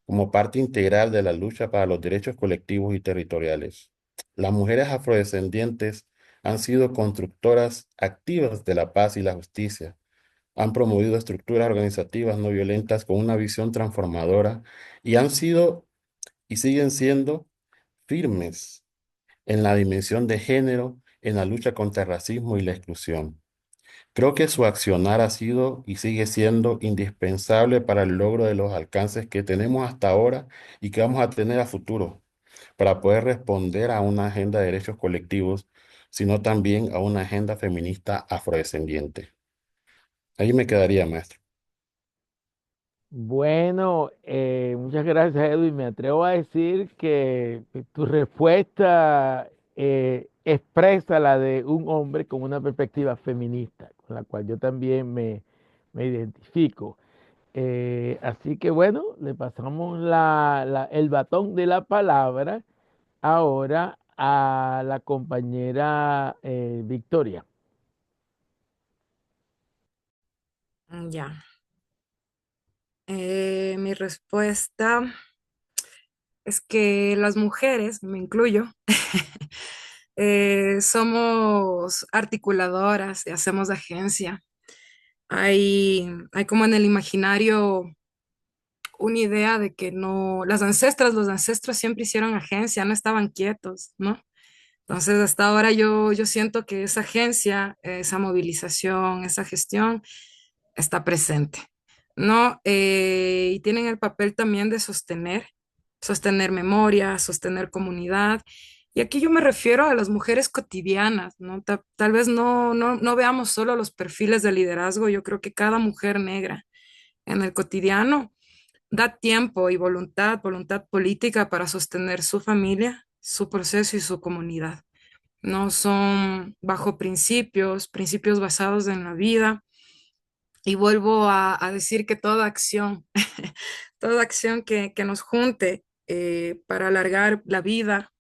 como parte integral de la lucha para los derechos colectivos y territoriales. Las mujeres afrodescendientes han sido constructoras activas de la paz y la justicia. Han promovido estructuras organizativas no violentas con una visión transformadora y han sido y siguen siendo firmes en la dimensión de género, en la lucha contra el racismo y la exclusión. Creo que su accionar ha sido y sigue siendo indispensable para el logro de los alcances que tenemos hasta ahora y que vamos a tener a futuro, para poder responder a una agenda de derechos colectivos, sino también a una agenda feminista afrodescendiente. Ahí me quedaría, maestro. Bueno, muchas gracias, Edwin. Me atrevo a decir que tu respuesta expresa la de un hombre con una perspectiva feminista, con la cual yo también me identifico. Así que bueno, le pasamos el batón de la palabra ahora a la compañera Victoria. Ya. Mi respuesta es que las mujeres, me incluyo, somos articuladoras y hacemos agencia. Hay como en el imaginario una idea de que no, los ancestros siempre hicieron agencia, no estaban quietos, ¿no? Entonces, hasta ahora yo siento que esa agencia, esa movilización, esa gestión está presente, ¿no? Y tienen el papel también de sostener memoria, sostener comunidad. Y aquí yo me refiero a las mujeres cotidianas, ¿no? Tal vez no veamos solo los perfiles de liderazgo, yo creo que cada mujer negra en el cotidiano da tiempo y voluntad política para sostener su familia, su proceso y su comunidad. No son bajo principios basados en la vida. Y vuelvo a decir que toda acción, toda acción que nos junte para alargar la vida,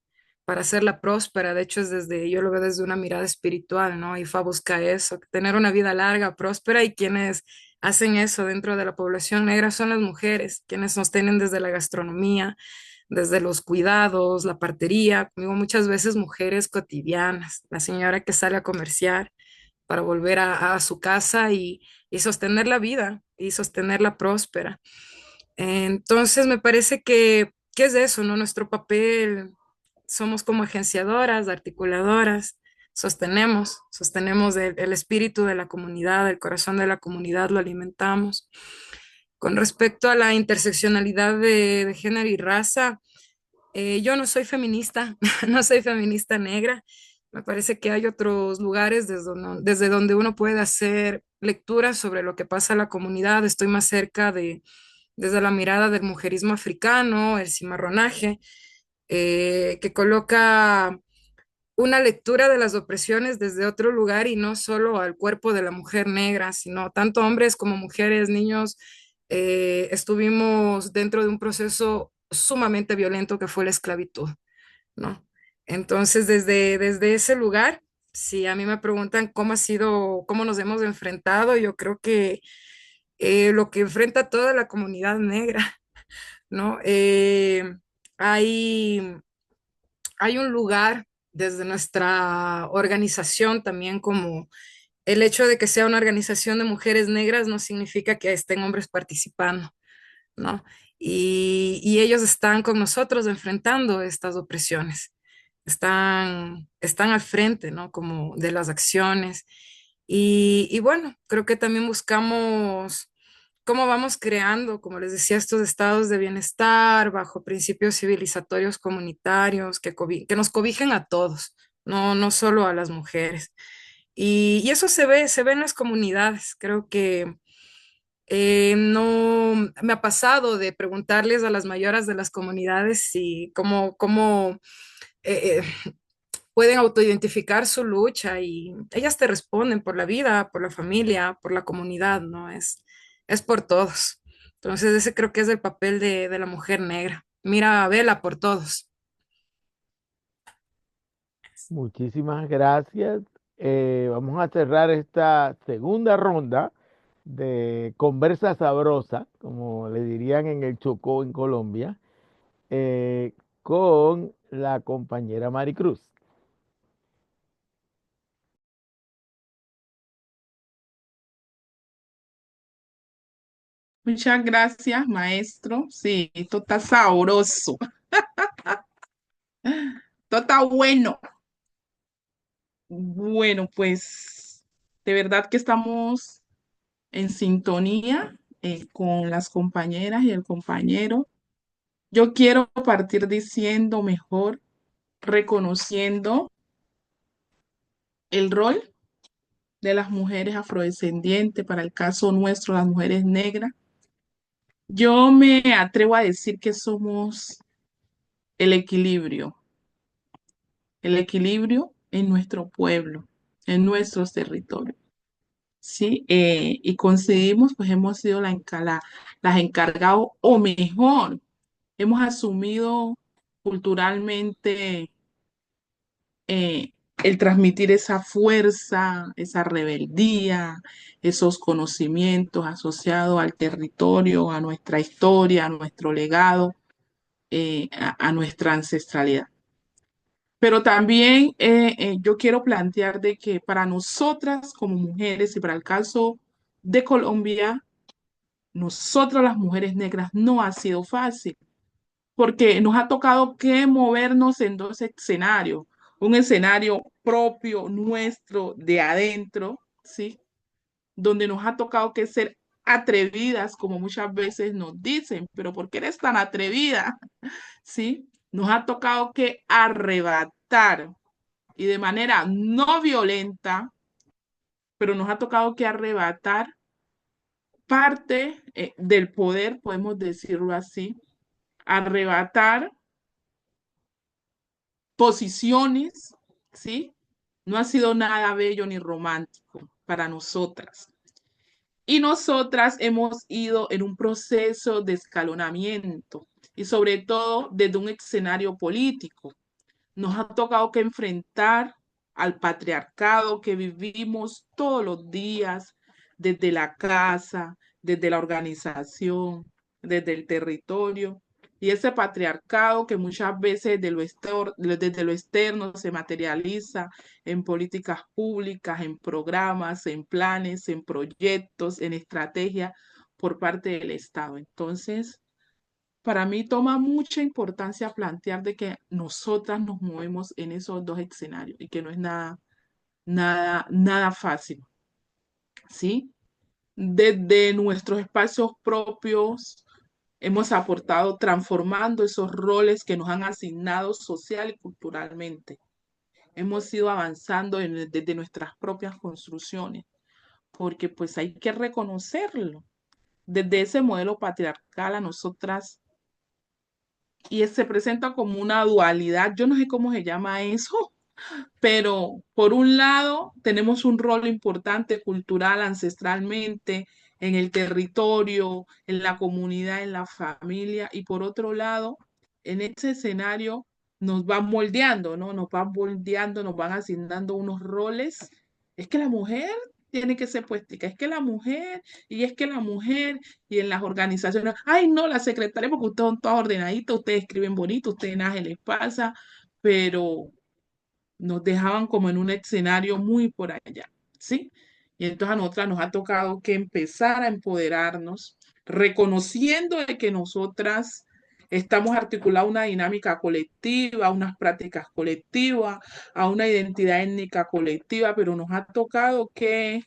para hacerla próspera, de hecho yo lo veo desde una mirada espiritual, ¿no? IFA busca eso, tener una vida larga, próspera, y quienes hacen eso dentro de la población negra son las mujeres, quienes sostienen desde la gastronomía, desde los cuidados, la partería, digo, muchas veces mujeres cotidianas, la señora que sale a comerciar para volver a su casa y sostener la vida y sostenerla próspera. Entonces, me parece que es eso, ¿no? Nuestro papel, somos como agenciadoras, articuladoras, sostenemos el espíritu de la comunidad, el corazón de la comunidad, lo alimentamos. Con respecto a la interseccionalidad de género y raza, yo no soy feminista, no soy feminista negra. Me parece que hay otros lugares desde donde uno puede hacer lecturas sobre lo que pasa en la comunidad. Estoy más cerca desde la mirada del mujerismo africano, el cimarronaje, que coloca una lectura de las opresiones desde otro lugar y no solo al cuerpo de la mujer negra, sino tanto hombres como mujeres, niños, estuvimos dentro de un proceso sumamente violento que fue la esclavitud, ¿no? Entonces, desde ese lugar, si a mí me preguntan cómo ha sido, cómo nos hemos enfrentado, yo creo que lo que enfrenta toda la comunidad negra, ¿no? Hay, hay un lugar desde nuestra organización también como el hecho de que sea una organización de mujeres negras no significa que estén hombres participando, ¿no? Y ellos están con nosotros enfrentando estas opresiones, están al frente, ¿no? Como de las acciones. Y bueno, creo que también buscamos cómo vamos creando, como les decía, estos estados de bienestar bajo principios civilizatorios comunitarios que nos cobijen a todos, no solo a las mujeres. Y eso se ve en las comunidades. Creo que no me ha pasado de preguntarles a las mayoras de las comunidades si cómo eh, pueden autoidentificar su lucha y ellas te responden por la vida, por la familia, por la comunidad, ¿no? Es por todos. Entonces ese creo que es el papel de la mujer negra. Mira, vela por todos. Muchísimas gracias. Vamos a cerrar esta segunda ronda de conversa sabrosa, como le dirían en el Chocó, en Colombia, eh, con la compañera Maricruz. Muchas gracias, maestro. Sí, esto está sabroso. Esto está bueno. Bueno, pues de verdad que estamos en sintonía con las compañeras y el compañero. Yo quiero partir diciendo mejor, reconociendo el rol de las mujeres afrodescendientes, para el caso nuestro, las mujeres negras. Yo me atrevo a decir que somos el equilibrio en nuestro pueblo, en nuestros territorios. Sí, y coincidimos, pues hemos sido las encargados, o mejor, hemos asumido culturalmente eh, el transmitir esa fuerza, esa rebeldía, esos conocimientos asociados al territorio, a nuestra historia, a nuestro legado, a nuestra ancestralidad. Pero también yo quiero plantear de que para nosotras como mujeres y para el caso de Colombia, nosotras las mujeres negras no ha sido fácil, porque nos ha tocado que movernos en dos escenarios, un escenario propio nuestro de adentro, ¿sí? Donde nos ha tocado que ser atrevidas, como muchas veces nos dicen, pero ¿por qué eres tan atrevida? ¿Sí? Nos ha tocado que arrebatar y de manera no violenta, pero nos ha tocado que arrebatar parte del poder, podemos decirlo así, arrebatar posiciones, ¿sí? No ha sido nada bello ni romántico para nosotras. Y nosotras hemos ido en un proceso de escalonamiento y sobre todo desde un escenario político. Nos ha tocado que enfrentar al patriarcado que vivimos todos los días, desde la casa, desde la organización, desde el territorio. Y ese patriarcado que muchas veces desde lo externo se materializa en políticas públicas, en programas, en planes, en proyectos, en estrategias por parte del Estado. Entonces, para mí toma mucha importancia plantear de que nosotras nos movemos en esos dos escenarios y que no es nada fácil, ¿sí? Desde nuestros espacios propios hemos aportado transformando esos roles que nos han asignado social y culturalmente. Hemos ido avanzando desde nuestras propias construcciones, porque pues hay que reconocerlo. desde ese modelo patriarcal a nosotras y se presenta como una dualidad. Yo no sé cómo se llama eso, pero por un lado tenemos un rol importante cultural ancestralmente en el territorio, en la comunidad, en la familia, y por otro lado, en este escenario nos van moldeando, ¿no? Nos van moldeando, nos van asignando unos roles. Es que la mujer tiene que ser puestica, es que la mujer, y es que la mujer, y en las organizaciones, ay, no, la secretaria, porque ustedes son todas ordenaditas, ustedes escriben bonito, ustedes nada se les pasa, pero nos dejaban como en un escenario muy por allá, ¿sí? Y entonces a nosotras nos ha tocado que empezar a empoderarnos, reconociendo de que nosotras estamos articuladas a una dinámica colectiva, a unas prácticas colectivas, a una identidad étnica colectiva, pero nos ha tocado que,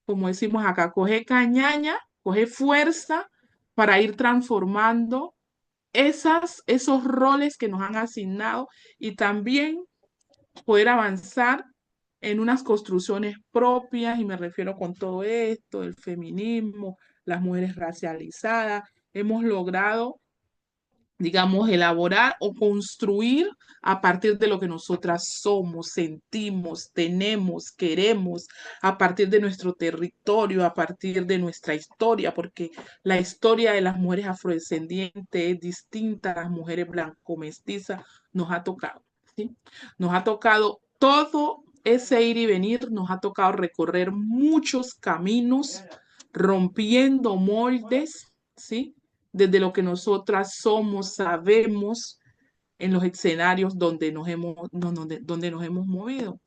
como decimos acá, coger cañaña, coger fuerza para ir transformando esos roles que nos han asignado y también poder avanzar en unas construcciones propias, y me refiero con todo esto, el feminismo, las mujeres racializadas, hemos logrado, digamos, elaborar o construir a partir de lo que nosotras somos, sentimos, tenemos, queremos, a partir de nuestro territorio, a partir de nuestra historia, porque la historia de las mujeres afrodescendientes es distinta a las mujeres blanco-mestizas, nos ha tocado, ¿sí? Nos ha tocado todo ese ir y venir, nos ha tocado recorrer muchos caminos, rompiendo moldes, ¿sí? Desde lo que nosotras somos, sabemos en los escenarios donde nos hemos movido.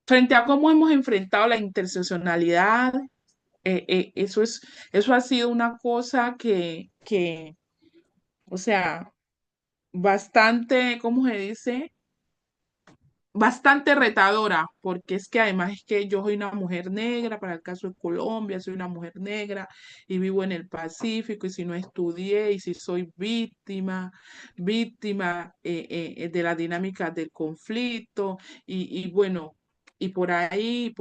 Frente a cómo hemos enfrentado la interseccionalidad, eso ha sido una cosa o sea, bastante, ¿cómo se dice? Bastante retadora, porque es que además es que yo soy una mujer negra, para el caso de Colombia, soy una mujer negra y vivo en el Pacífico, y si no estudié, y si soy víctima de la dinámica del conflicto, y bueno, y por ahí,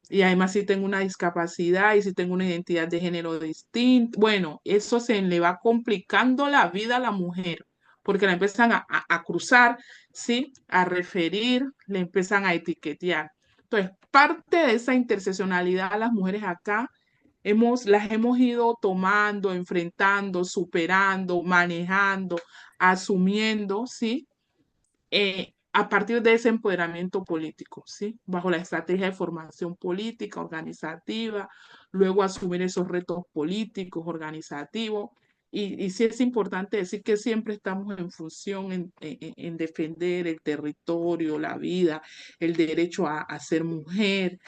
y además si tengo una discapacidad y si tengo una identidad de género distinta, bueno, eso se le va complicando la vida a la mujer, porque la empiezan a cruzar, ¿sí? A referir, le empiezan a etiquetear. Entonces, parte de esa interseccionalidad, las mujeres acá las hemos ido tomando, enfrentando, superando, manejando, asumiendo, ¿sí? A partir de ese empoderamiento político, ¿sí? Bajo la estrategia de formación política, organizativa, luego asumir esos retos políticos, organizativos. Y sí es importante decir que siempre estamos en función en defender el territorio, la vida, el derecho a ser mujer,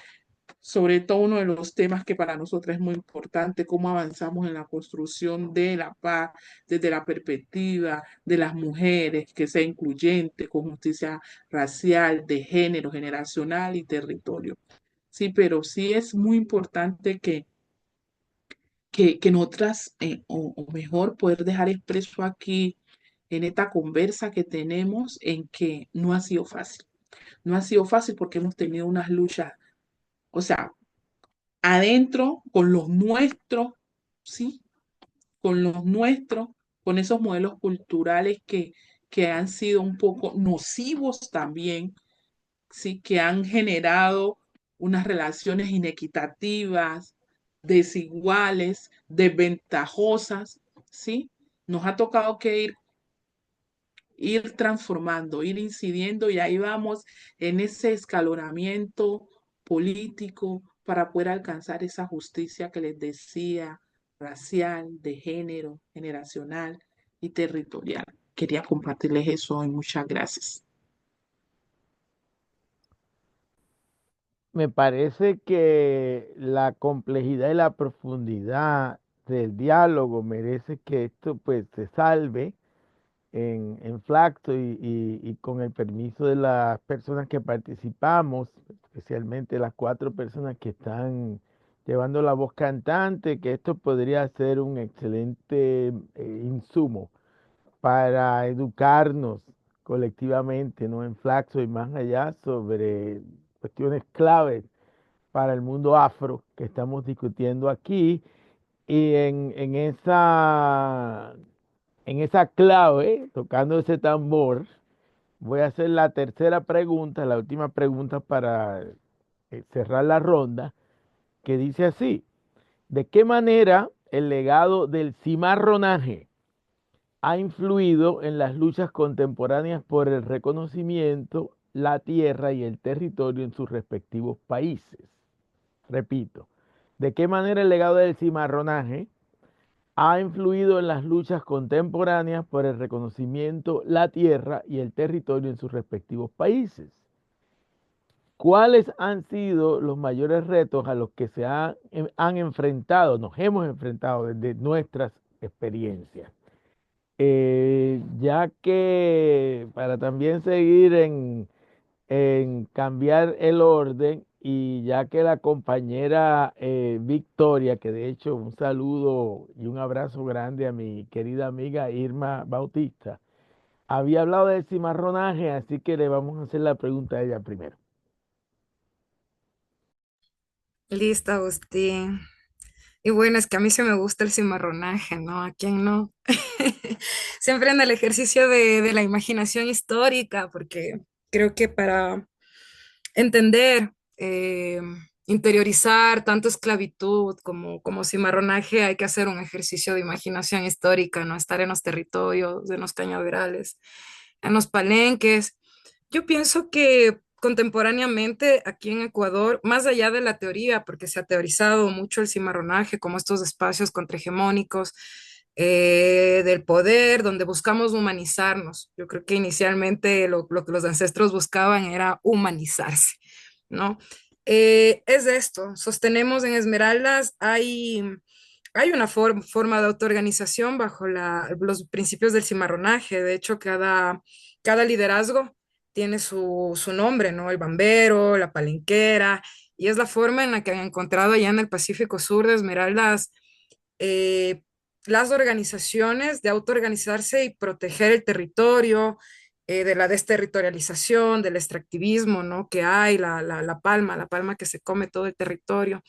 sobre todo uno de los temas que para nosotros es muy importante, cómo avanzamos en la construcción de la paz desde la perspectiva de las mujeres, que sea incluyente, con justicia racial, de género, generacional y territorio. Sí, pero sí es muy importante que nosotras, o mejor, poder dejar expreso aquí en esta conversa que tenemos, en que no ha sido fácil. No ha sido fácil porque hemos tenido unas luchas, o sea, adentro, con los nuestros, ¿sí? Con los nuestros, con esos modelos culturales que han sido un poco nocivos también, ¿sí? Que han generado unas relaciones inequitativas, desiguales, desventajosas, ¿sí? Nos ha tocado que ir transformando, ir incidiendo, y ahí vamos en ese escalonamiento político para poder alcanzar esa justicia que les decía, racial, de género, generacional y territorial. Quería compartirles eso hoy. Muchas gracias. Me parece que la complejidad y la profundidad del diálogo merece que esto pues se salve en Flaxo, y con el permiso de las personas que participamos, especialmente las 4 personas que están llevando la voz cantante, que esto podría ser un excelente insumo para educarnos colectivamente, ¿no? En Flaxo y más allá, sobre cuestiones claves para el mundo afro que estamos discutiendo aquí. Y en esa clave, tocando ese tambor, voy a hacer la tercera pregunta, la última pregunta para cerrar la ronda, que dice así: ¿de qué manera el legado del cimarronaje ha influido en las luchas contemporáneas por el reconocimiento, la tierra y el territorio en sus respectivos países? Repito, ¿de qué manera el legado del cimarronaje ha influido en las luchas contemporáneas por el reconocimiento, la tierra y el territorio en sus respectivos países? ¿Cuáles han sido los mayores retos a los que han enfrentado, nos hemos enfrentado desde nuestras experiencias? Ya que para también seguir en cambiar el orden, y ya que la compañera Victoria, que de hecho un saludo y un abrazo grande a mi querida amiga Irma Bautista, había hablado del cimarronaje, así que le vamos a hacer la pregunta a ella primero. Listo, Agustín. Y bueno, es que a mí sí me gusta el cimarronaje, ¿no? ¿A quién no? Siempre en el ejercicio de la imaginación histórica, porque creo que para entender, interiorizar tanto esclavitud como cimarronaje, hay que hacer un ejercicio de imaginación histórica, ¿no? Estar en los territorios, en los cañaverales, en los palenques. Yo pienso que contemporáneamente aquí en Ecuador, más allá de la teoría, porque se ha teorizado mucho el cimarronaje como estos espacios contrahegemónicos, del poder, donde buscamos humanizarnos. Yo creo que inicialmente lo que los ancestros buscaban era humanizarse, ¿no? Es esto, sostenemos en Esmeraldas, hay una forma de autoorganización bajo los principios del cimarronaje. De hecho, cada liderazgo tiene su nombre, ¿no? El bambero, la palenquera, y es la forma en la que han encontrado allá en el Pacífico Sur de Esmeraldas, eh, las organizaciones de autoorganizarse y proteger el territorio, de la desterritorialización, del extractivismo, ¿no? Que hay, la palma que se come todo el territorio.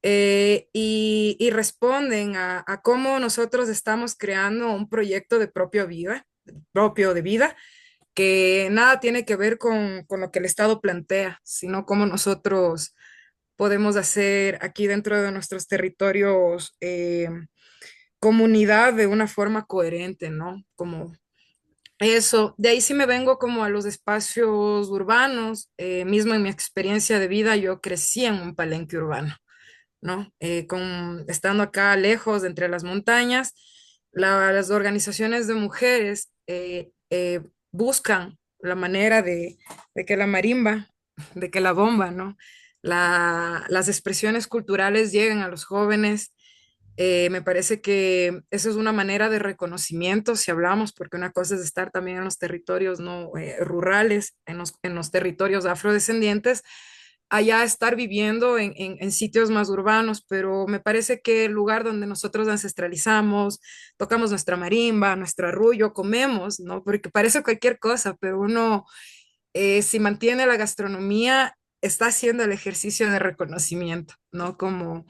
Y responden a cómo nosotros estamos creando un proyecto propio de vida, que nada tiene que ver con lo que el Estado plantea, sino cómo nosotros podemos hacer aquí dentro de nuestros territorios, comunidad de una forma coherente, ¿no? Como eso, de ahí sí me vengo como a los espacios urbanos. Mismo en mi experiencia de vida, yo crecí en un palenque urbano, ¿no? Estando acá lejos, entre las montañas, las organizaciones de mujeres buscan la manera de que la marimba, de que la bomba, ¿no? Las expresiones culturales lleguen a los jóvenes. Me parece que eso es una manera de reconocimiento, si hablamos, porque una cosa es estar también en los territorios no rurales, en los territorios afrodescendientes, allá estar viviendo en sitios más urbanos, pero me parece que el lugar donde nosotros ancestralizamos, tocamos nuestra marimba, nuestro arrullo, comemos, ¿no? Porque parece cualquier cosa, pero uno, si mantiene la gastronomía, está haciendo el ejercicio de reconocimiento, ¿no? Como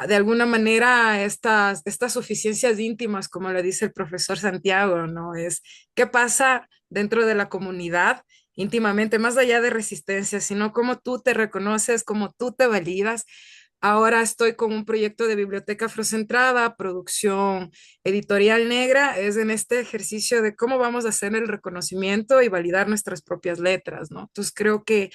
de alguna manera estas suficiencias íntimas, como le dice el profesor Santiago, ¿no? Es qué pasa dentro de la comunidad íntimamente, más allá de resistencia, sino cómo tú te reconoces, cómo tú te validas. Ahora estoy con un proyecto de biblioteca afrocentrada, producción editorial negra, es en este ejercicio de cómo vamos a hacer el reconocimiento y validar nuestras propias letras, ¿no? Entonces creo que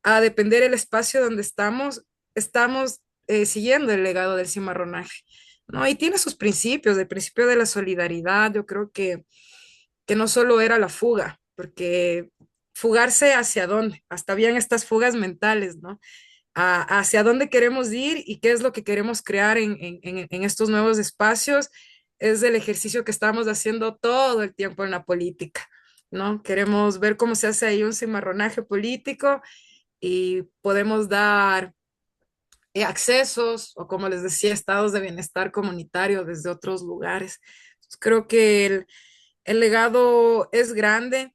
a depender el espacio donde estamos siguiendo el legado del cimarronaje, ¿no? Y tiene sus principios, el principio de la solidaridad. Yo creo que no solo era la fuga, porque fugarse hacia dónde, hasta bien estas fugas mentales, ¿no? Hacia dónde queremos ir y qué es lo que queremos crear en estos nuevos espacios, es el ejercicio que estamos haciendo todo el tiempo en la política, ¿no? Queremos ver cómo se hace ahí un cimarronaje político y podemos dar accesos o, como les decía, estados de bienestar comunitario desde otros lugares. Entonces, creo que el legado es grande.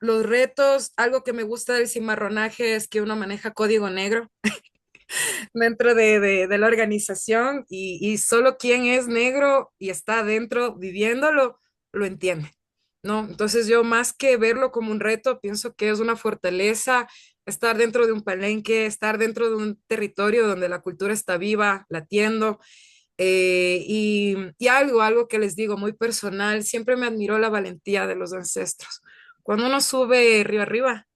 Los retos, algo que me gusta del cimarronaje es que uno maneja código negro. dentro de la organización y solo quien es negro y está dentro viviéndolo, lo entiende, ¿no? Entonces yo más que verlo como un reto, pienso que es una fortaleza estar dentro de un palenque, estar dentro de un territorio donde la cultura está viva, latiendo. Y algo que les digo muy personal, siempre me admiró la valentía de los ancestros. Cuando uno sube río arriba,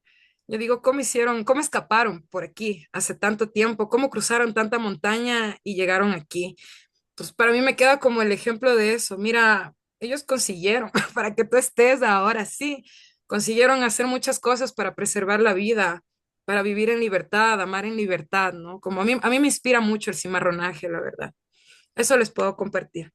yo digo, ¿cómo hicieron, cómo escaparon por aquí hace tanto tiempo? ¿Cómo cruzaron tanta montaña y llegaron aquí? Pues para mí me queda como el ejemplo de eso. Mira, ellos consiguieron, para que tú estés ahora, sí, consiguieron hacer muchas cosas para preservar la vida, para vivir en libertad, amar en libertad, ¿no? Como a mí me inspira mucho el cimarronaje, la verdad. Eso les puedo compartir.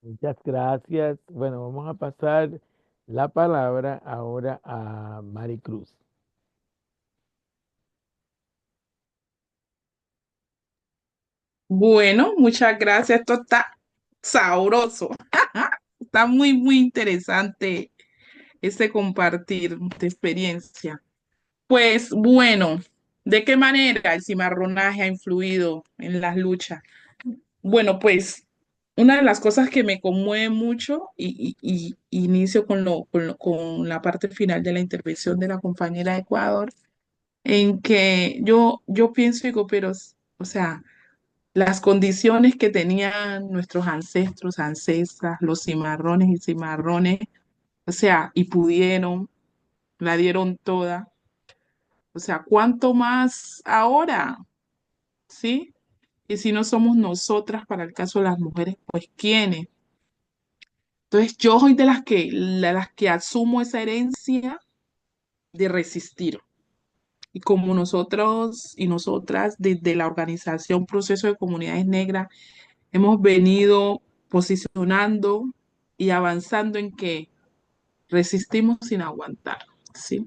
Muchas gracias. Bueno, vamos a pasar la palabra ahora a Maricruz. Bueno, muchas gracias. Esto está sabroso. Está muy, muy interesante este compartir de experiencia. Pues bueno, ¿de qué manera el cimarronaje ha influido en las luchas? Bueno, pues una de las cosas que me conmueve mucho y inicio con la parte final de la intervención de la compañera de Ecuador, en que yo pienso y digo, pero, o sea, las condiciones que tenían nuestros ancestros, ancestras, los cimarrones y cimarrones, o sea, y pudieron, la dieron toda. O sea, ¿cuánto más ahora? ¿Sí? Y si no somos nosotras, para el caso de las mujeres, pues ¿quiénes? Entonces yo soy de las que asumo esa herencia de resistir. Y como nosotros y nosotras desde la organización Proceso de Comunidades Negras hemos venido posicionando y avanzando en que resistimos sin aguantar, ¿sí?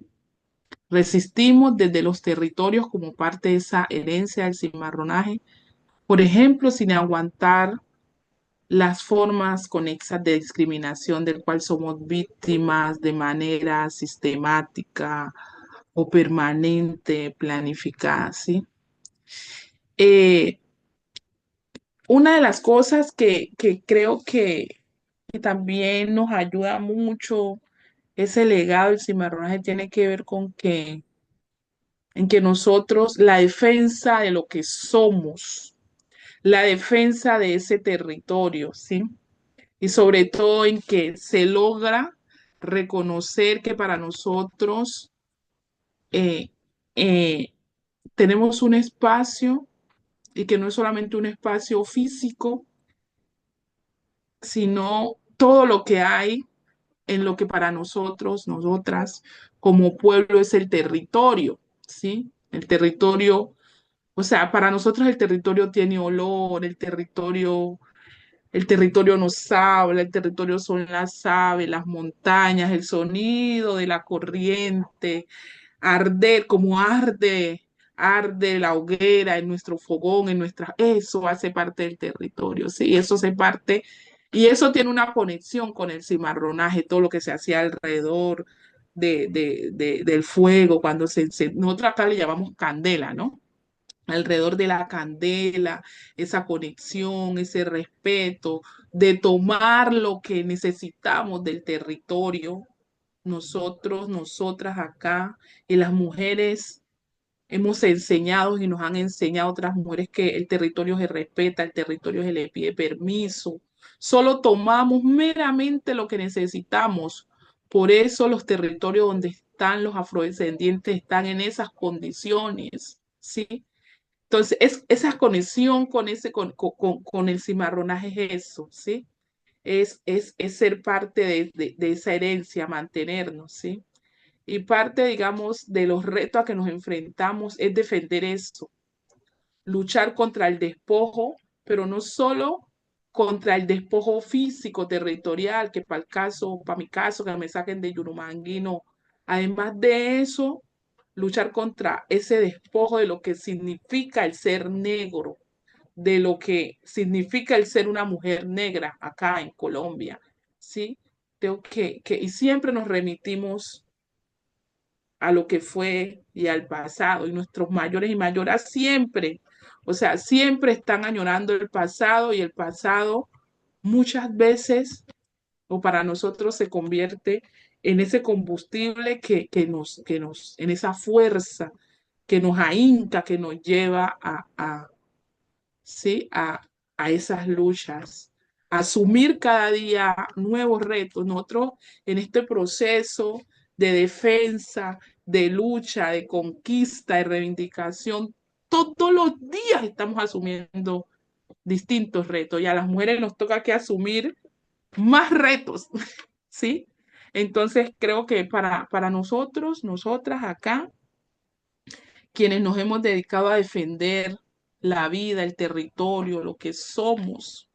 Resistimos desde los territorios como parte de esa herencia del cimarronaje, por ejemplo, sin aguantar las formas conexas de discriminación del cual somos víctimas de manera sistemática o permanente, planificada, ¿sí? Eh, una de las cosas que creo que también nos ayuda mucho ese legado del cimarronaje tiene que ver en que nosotros, la defensa de lo que somos, la defensa de ese territorio, ¿sí? Y sobre todo en que se logra reconocer que para nosotros eh, eh, tenemos un espacio y que no es solamente un espacio físico, sino todo lo que hay en lo que para nosotros, nosotras, como pueblo es el territorio, ¿sí? El territorio, o sea, para nosotros el territorio tiene olor, el territorio nos habla, el territorio son las aves, las montañas, el sonido de la corriente, arder, como arde la hoguera en nuestro fogón, eso hace parte del territorio, sí, eso hace parte, y eso tiene una conexión con el cimarronaje, todo lo que se hacía alrededor del fuego, nosotros acá le llamamos candela, ¿no? Alrededor de la candela, esa conexión, ese respeto, de tomar lo que necesitamos del territorio, nosotros, nosotras acá, y las mujeres hemos enseñado y nos han enseñado otras mujeres que el territorio se respeta, el territorio se le pide permiso, solo tomamos meramente lo que necesitamos. Por eso los territorios donde están los afrodescendientes están en esas condiciones, ¿sí? Entonces, esa conexión con el cimarronaje es eso, ¿sí? Es ser parte de esa herencia, mantenernos, ¿sí? Y parte, digamos, de los retos a que nos enfrentamos es defender eso, luchar contra el despojo, pero no solo contra el despojo físico, territorial, que para mi caso, que me saquen de Yurumangui, no. Además de eso, luchar contra ese despojo de lo que significa el ser negro, de lo que significa el ser una mujer negra acá en Colombia, ¿sí? Y siempre nos remitimos a lo que fue y al pasado. Y nuestros mayores y mayoras siempre, o sea, siempre están añorando el pasado y el pasado muchas veces o para nosotros se convierte en ese combustible en esa fuerza que nos ahínca, que nos lleva ¿sí? A esas luchas, a asumir cada día nuevos retos. Nosotros en este proceso de defensa, de lucha, de conquista, de reivindicación, todos los días estamos asumiendo distintos retos y a las mujeres nos toca que asumir más retos, ¿sí? Entonces creo que para nosotros, nosotras acá, quienes nos hemos dedicado a defender la vida, el territorio, lo que somos,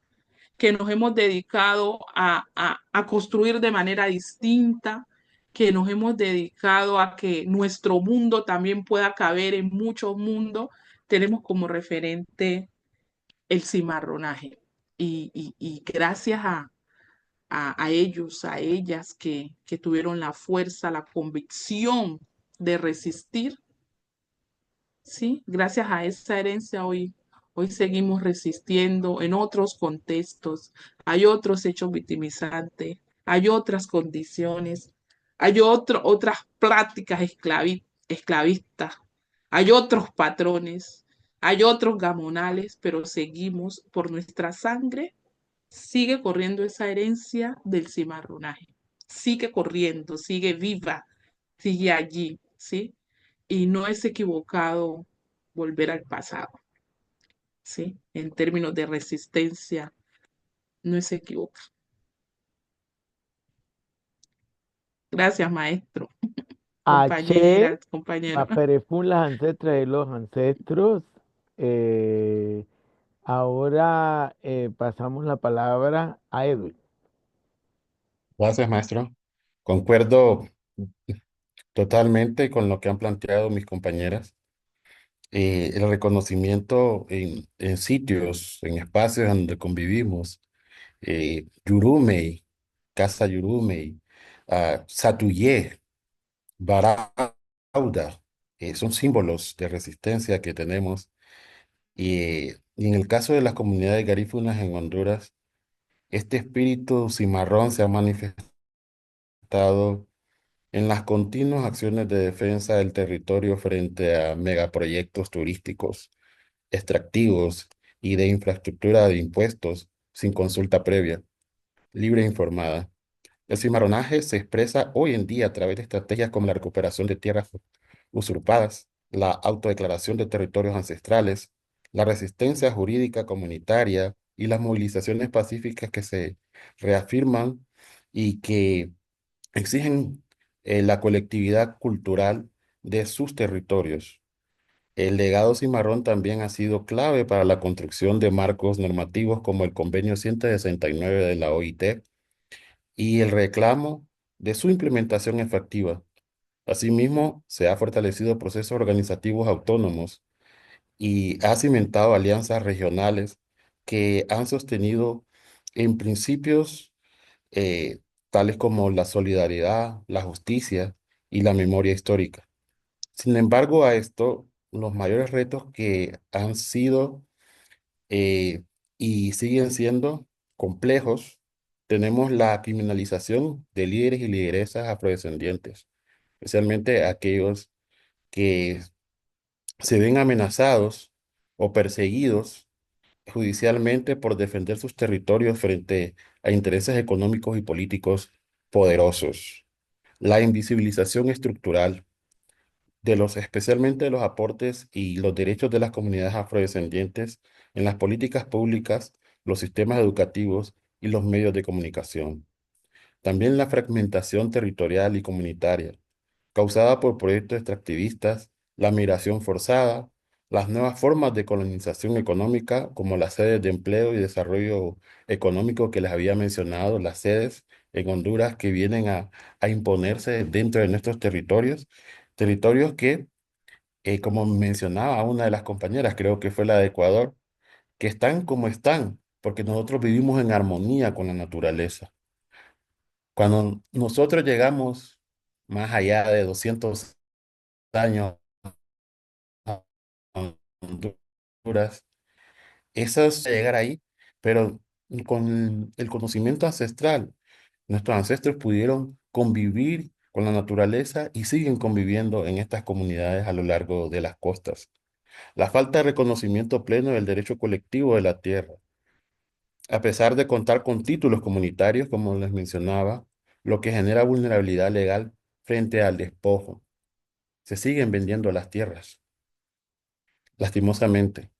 que nos hemos dedicado a construir de manera distinta, que nos hemos dedicado a que nuestro mundo también pueda caber en muchos mundos, tenemos como referente el cimarronaje. Y gracias a ellos, a ellas que tuvieron la fuerza, la convicción de resistir, ¿sí? Gracias a esa herencia hoy seguimos resistiendo en otros contextos, hay otros hechos victimizantes, hay otras condiciones, hay otras prácticas esclavistas, hay otros patrones, hay otros gamonales, pero seguimos por nuestra sangre, sigue corriendo esa herencia del cimarronaje, sigue corriendo, sigue viva, sigue allí, ¿sí? Y no es equivocado volver al pasado, ¿sí? En términos de resistencia, no es equivocado. Gracias, maestro, H, compañeras, compañeros. Maperefun, las ancestras de los ancestros. Eh, Ahora pasamos la palabra a Edwin. Gracias, maestro. Concuerdo totalmente con lo que han planteado mis compañeras. El reconocimiento en sitios, en espacios donde convivimos, Yurumei, Casa Yurumei, Satuyé, Barauda, son símbolos de resistencia que tenemos. Y en el caso de las comunidades garífunas en Honduras, este espíritu cimarrón se ha manifestado en las continuas acciones de defensa del territorio frente a megaproyectos turísticos, extractivos y de infraestructura de impuestos sin consulta previa, libre e informada. El cimarronaje se expresa hoy en día a través de estrategias como la recuperación de tierras usurpadas, la autodeclaración de territorios ancestrales, la resistencia jurídica comunitaria y las movilizaciones pacíficas que se reafirman y que exigen la colectividad cultural de sus territorios. El legado cimarrón también ha sido clave para la construcción de marcos normativos como el Convenio 169 de la OIT y el reclamo de su implementación efectiva. Asimismo, se ha fortalecido procesos organizativos autónomos y ha cimentado alianzas regionales que han sostenido en principios eh, tales como la solidaridad, la justicia y la memoria histórica. Sin embargo, a esto, los mayores retos que han sido y siguen siendo complejos, tenemos la criminalización de líderes y lideresas afrodescendientes, especialmente aquellos que se ven amenazados o perseguidos judicialmente por defender sus territorios frente a intereses económicos y políticos poderosos. La invisibilización estructural especialmente de los aportes y los derechos de las comunidades afrodescendientes en las políticas públicas, los sistemas educativos y los medios de comunicación. También la fragmentación territorial y comunitaria, causada por proyectos extractivistas, la migración forzada, las nuevas formas de colonización económica, como las sedes de empleo y desarrollo económico que les había mencionado, las sedes en Honduras que vienen a imponerse dentro de nuestros territorios, territorios que, como mencionaba una de las compañeras, creo que fue la de Ecuador, que están como están, porque nosotros vivimos en armonía con la naturaleza. Cuando nosotros llegamos más allá de 200 años a Honduras. Esas llegar ahí, pero con el conocimiento ancestral, nuestros ancestros pudieron convivir con la naturaleza y siguen conviviendo en estas comunidades a lo largo de las costas. La falta de reconocimiento pleno del derecho colectivo de la tierra, a pesar de contar con títulos comunitarios, como les mencionaba, lo que genera vulnerabilidad legal frente al despojo. Se siguen vendiendo las tierras, lastimosamente.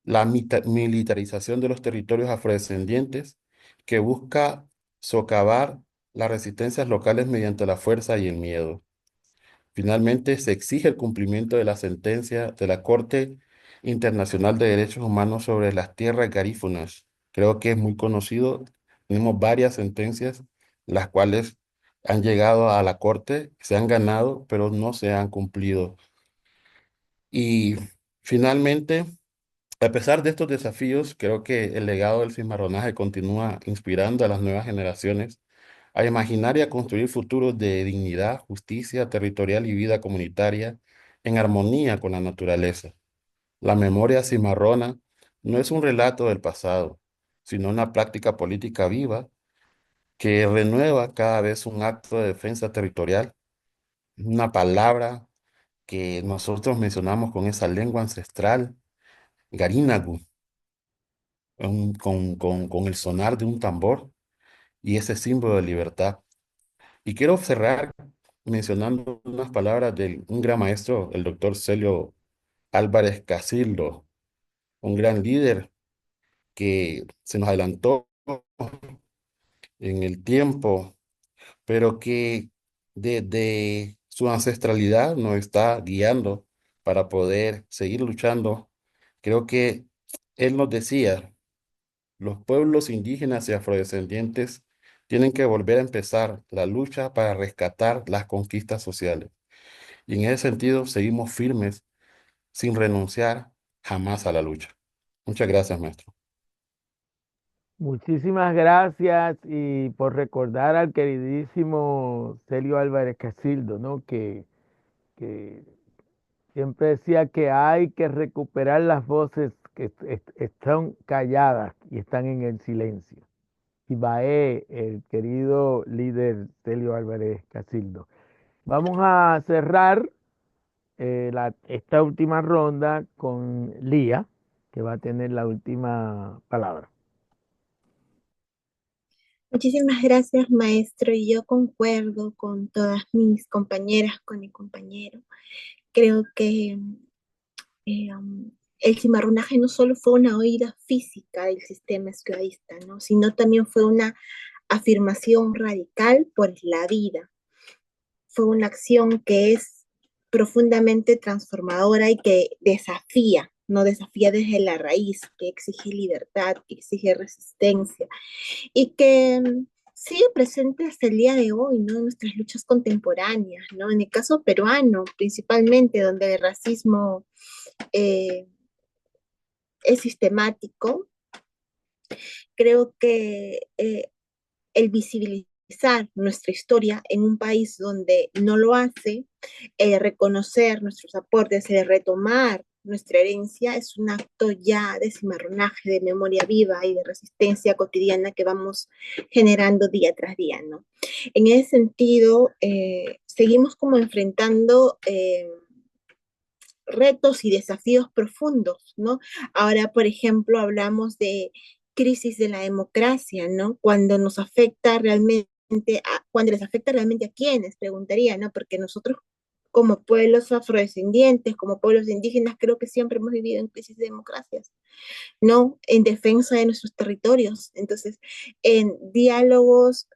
La militarización de los territorios afrodescendientes que busca socavar las resistencias locales mediante la fuerza y el miedo. Finalmente, se exige el cumplimiento de la sentencia de la Corte Internacional de Derechos Humanos sobre las tierras garífunas. Creo que es muy conocido. Tenemos varias sentencias, las cuales han llegado a la Corte, se han ganado, pero no se han cumplido. Y finalmente, a pesar de estos desafíos, creo que el legado del cimarronaje continúa inspirando a las nuevas generaciones a imaginar y a construir futuros de dignidad, justicia territorial y vida comunitaria en armonía con la naturaleza. La memoria cimarrona no es un relato del pasado, sino una práctica política viva que renueva cada vez un acto de defensa territorial, una palabra que nosotros mencionamos con esa lengua ancestral, Garinagu, con el sonar de un tambor y ese símbolo de libertad. Y quiero cerrar mencionando unas palabras de un gran maestro, el doctor Celio Álvarez Casildo, un gran líder que se nos adelantó en el tiempo, pero que desde su ancestralidad nos está guiando para poder seguir luchando. Creo que él nos decía, los pueblos indígenas y afrodescendientes tienen que volver a empezar la lucha para rescatar las conquistas sociales. Y en ese sentido, seguimos firmes sin renunciar jamás a la lucha. Muchas gracias, maestro. Muchísimas gracias y por recordar al queridísimo Celio Álvarez Casildo, ¿no? Que siempre decía que hay que recuperar las voces que están calladas y están en el silencio. Ibaé, el querido líder Celio Álvarez Casildo. Vamos a cerrar esta última ronda con Lía, que va a tener la última palabra. Muchísimas gracias, maestro. Y yo concuerdo con todas mis compañeras, con mi compañero. Creo que el cimarronaje no solo fue una oída física del sistema esclavista, ¿no? Sino también fue una afirmación radical por la vida. Fue una acción que es profundamente transformadora y que desafía, no desafía desde la raíz, que exige libertad, que exige resistencia y que sigue presente hasta el día de hoy, ¿no? En nuestras luchas contemporáneas, ¿no? En el caso peruano, principalmente, donde el racismo eh, es sistemático, creo que el visibilizar nuestra historia en un país donde no lo hace, reconocer nuestros aportes, retomar nuestra herencia, es un acto ya de cimarronaje, de memoria viva y de resistencia cotidiana que vamos generando día tras día, ¿no? En ese sentido, seguimos como enfrentando retos y desafíos profundos, ¿no? Ahora, por ejemplo, hablamos de crisis de la democracia, ¿no? Cuando nos afecta realmente, cuando les afecta realmente a quienes, preguntaría, ¿no? Porque nosotros como pueblos afrodescendientes, como pueblos indígenas, creo que siempre hemos vivido en crisis de democracias, ¿no? En defensa de nuestros territorios. Entonces, en diálogos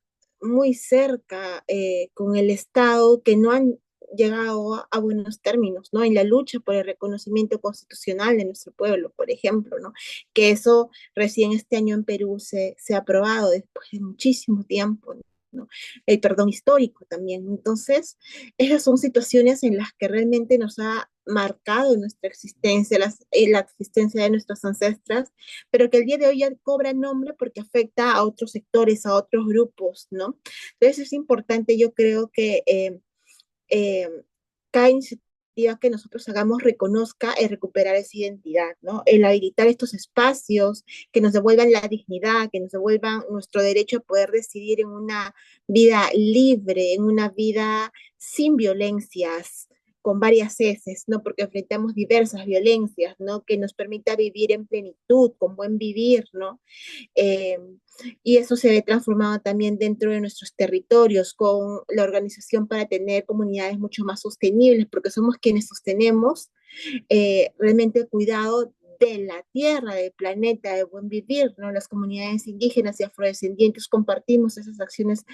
muy cerca con el Estado que no han llegado a buenos términos, ¿no? En la lucha por el reconocimiento constitucional de nuestro pueblo, por ejemplo, ¿no? Que eso recién este año en Perú se ha aprobado después de muchísimo tiempo, ¿no? El perdón histórico también. Entonces, esas son situaciones en las que realmente nos ha marcado nuestra existencia, la existencia de nuestras ancestras, pero que el día de hoy ya cobra nombre porque afecta a otros sectores, a otros grupos, ¿no? Entonces es importante, yo creo que eh, cada iniciativa que nosotros hagamos reconozca y recuperar esa identidad, ¿no? El habilitar estos espacios que nos devuelvan la dignidad, que nos devuelvan nuestro derecho a poder decidir en una vida libre, en una vida sin violencias, con varias heces, ¿no? Porque enfrentamos diversas violencias, ¿no? Que nos permita vivir en plenitud, con buen vivir, ¿no? Eh, y eso se ve transformado también dentro de nuestros territorios con la organización para tener comunidades mucho más sostenibles, porque somos quienes sostenemos realmente el cuidado de la tierra, del planeta, de buen vivir, ¿no? Las comunidades indígenas y afrodescendientes compartimos esas acciones,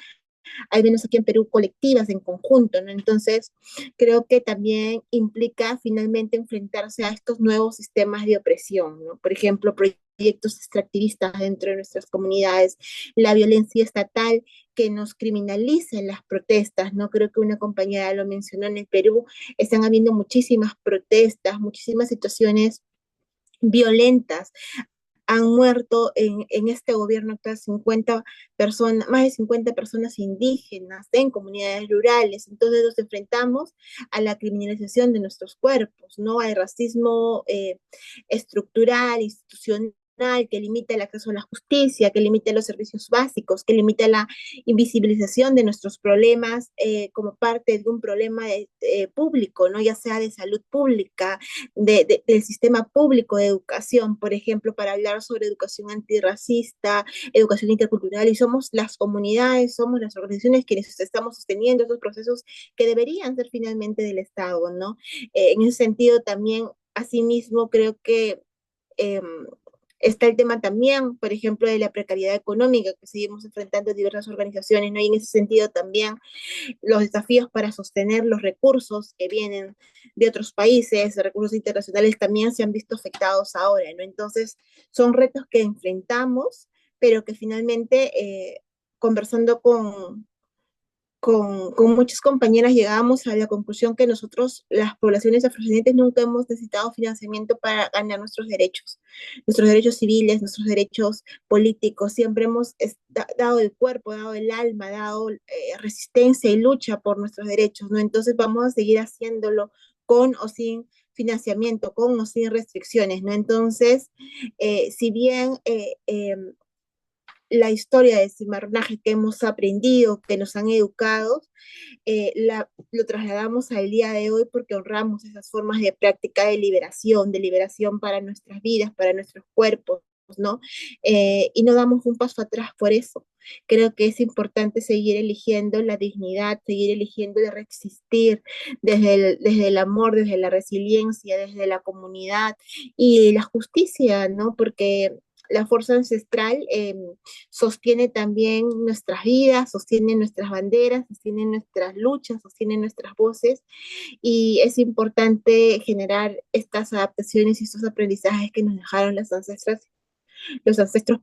al menos aquí en Perú, colectivas, en conjunto, ¿no? Entonces, creo que también implica finalmente enfrentarse a estos nuevos sistemas de opresión, ¿no? Por ejemplo, proyectos extractivistas dentro de nuestras comunidades, la violencia estatal que nos criminaliza en las protestas, ¿no? Creo que una compañera lo mencionó en el Perú, están habiendo muchísimas protestas, muchísimas situaciones violentas. Han muerto en este gobierno actual 50 personas, más de 50 personas indígenas en comunidades rurales. Entonces nos enfrentamos a la criminalización de nuestros cuerpos, ¿no? Al racismo estructural, institucional, que limita el acceso a la justicia, que limita los servicios básicos, que limita la invisibilización de nuestros problemas como parte de un problema público, ¿no? Ya sea de salud pública, del sistema público de educación, por ejemplo, para hablar sobre educación antirracista, educación intercultural, y somos las comunidades, somos las organizaciones quienes estamos sosteniendo esos procesos que deberían ser finalmente del Estado, ¿no? En ese sentido también, asimismo, creo que eh, está el tema también, por ejemplo, de la precariedad económica que seguimos enfrentando diversas organizaciones, ¿no? Y en ese sentido también los desafíos para sostener los recursos que vienen de otros países, recursos internacionales, también se han visto afectados ahora, ¿no? Entonces, son retos que enfrentamos, pero que finalmente, conversando con muchas compañeras llegábamos a la conclusión que nosotros, las poblaciones afrodescendientes, nunca hemos necesitado financiamiento para ganar nuestros derechos civiles, nuestros derechos políticos. Siempre hemos dado el cuerpo, dado el alma, dado resistencia y lucha por nuestros derechos, ¿no? Entonces vamos a seguir haciéndolo con o sin financiamiento, con o sin restricciones, ¿no? Entonces, si bien la historia de cimarronaje que hemos aprendido, que nos han educado, lo trasladamos al día de hoy porque honramos esas formas de práctica de liberación para nuestras vidas, para nuestros cuerpos, ¿no? Y no damos un paso atrás por eso. Creo que es importante seguir eligiendo la dignidad, seguir eligiendo el resistir desde el amor, desde la resiliencia, desde la comunidad y la justicia, ¿no? Porque la fuerza ancestral sostiene también nuestras vidas, sostiene nuestras banderas, sostiene nuestras luchas, sostiene nuestras voces y es importante generar estas adaptaciones y estos aprendizajes que nos dejaron los ancestros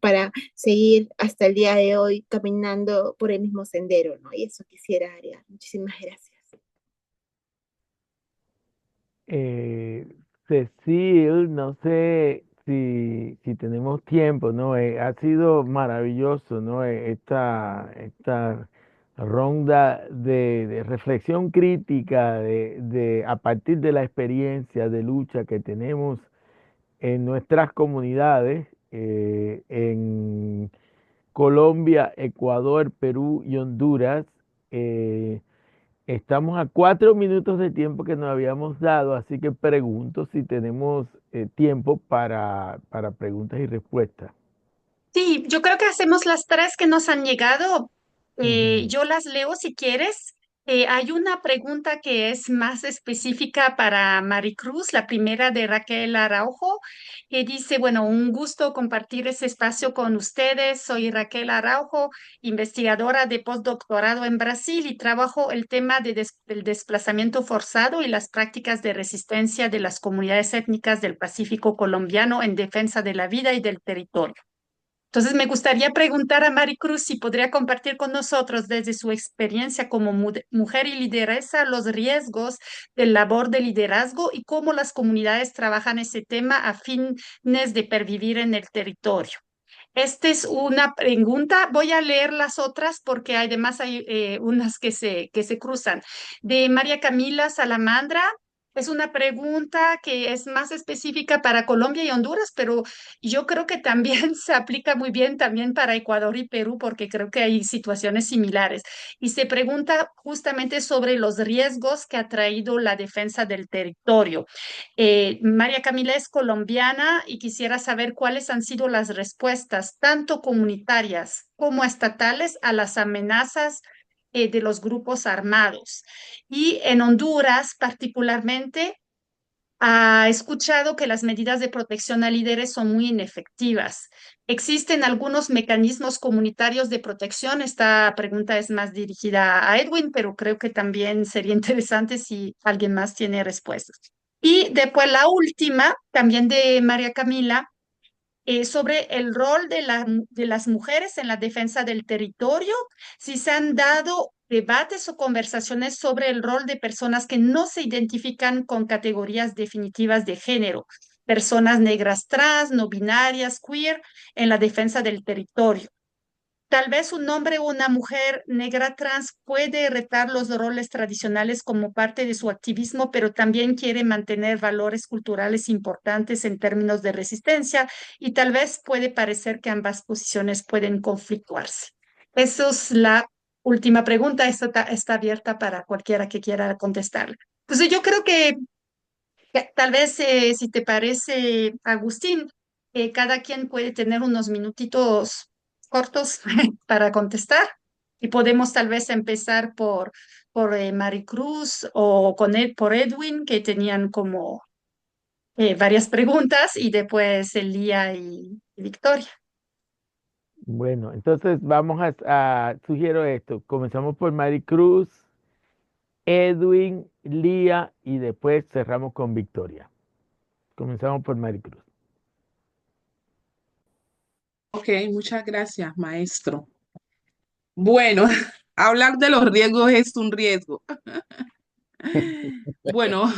para seguir hasta el día de hoy caminando por el mismo sendero, ¿no? Y eso quisiera agregar. Muchísimas gracias. Eh, Cecil, no sé si tenemos tiempo, ¿no? Ha sido maravilloso, ¿no? Esta ronda de reflexión crítica a partir de la experiencia de lucha que tenemos en nuestras comunidades, en Colombia, Ecuador, Perú y Honduras. Estamos a 4 minutos de tiempo que nos habíamos dado, así que pregunto si tenemos tiempo para preguntas y respuestas. Sí, yo creo que hacemos las tres que nos han llegado. Ujú. Yo las leo si quieres. Hay una pregunta que es más específica para Maricruz, la primera de Raquel Araujo, que dice, bueno, un gusto compartir ese espacio con ustedes. Soy Raquel Araujo, investigadora de postdoctorado en Brasil y trabajo el tema del desplazamiento forzado y las prácticas de resistencia de las comunidades étnicas del Pacífico colombiano en defensa de la vida y del territorio. Entonces, me gustaría preguntar a Maricruz si podría compartir con nosotros desde su experiencia como mujer y lideresa los riesgos del labor de liderazgo y cómo las comunidades trabajan ese tema a fines de pervivir en el territorio. Esta es una pregunta. Voy a leer las otras porque además hay unas que se cruzan. De María Camila Salamandra. Es una pregunta que es más específica para Colombia y Honduras, pero yo creo que también se aplica muy bien también para Ecuador y Perú porque creo que hay situaciones similares. Y se pregunta justamente sobre los riesgos que ha traído la defensa del territorio. María Camila es colombiana y quisiera saber cuáles han sido las respuestas, tanto comunitarias como estatales, a las amenazas de los grupos armados. Y en Honduras, particularmente, ha escuchado que las medidas de protección a líderes son muy inefectivas. ¿Existen algunos mecanismos comunitarios de protección? Esta pregunta es más dirigida a Edwin, pero creo que también sería interesante si alguien más tiene respuestas. Y después la última, también de María Camila, sobre el rol de las mujeres en la defensa del territorio, si se han dado debates o conversaciones sobre el rol de personas que no se identifican con categorías definitivas de género, personas negras trans, no binarias, queer, en la defensa del territorio. Tal vez un hombre o una mujer negra trans puede retar los roles tradicionales como parte de su activismo, pero también quiere mantener valores culturales importantes en términos de resistencia y tal vez puede parecer que ambas posiciones pueden conflictuarse. Esa es la última pregunta. Esta está abierta para cualquiera que quiera contestarla. Entonces yo creo que tal vez, si te parece, Agustín, cada quien puede tener unos minutitos cortos para contestar y podemos tal vez empezar por Maricruz o por Edwin, que tenían como varias preguntas, y después Elía y Victoria. Bueno, entonces vamos sugiero esto. Comenzamos por Maricruz, Edwin, Lía y después cerramos con Victoria. Comenzamos por Maricruz. Ok, muchas gracias, maestro. Bueno, hablar de los riesgos es un riesgo. Bueno,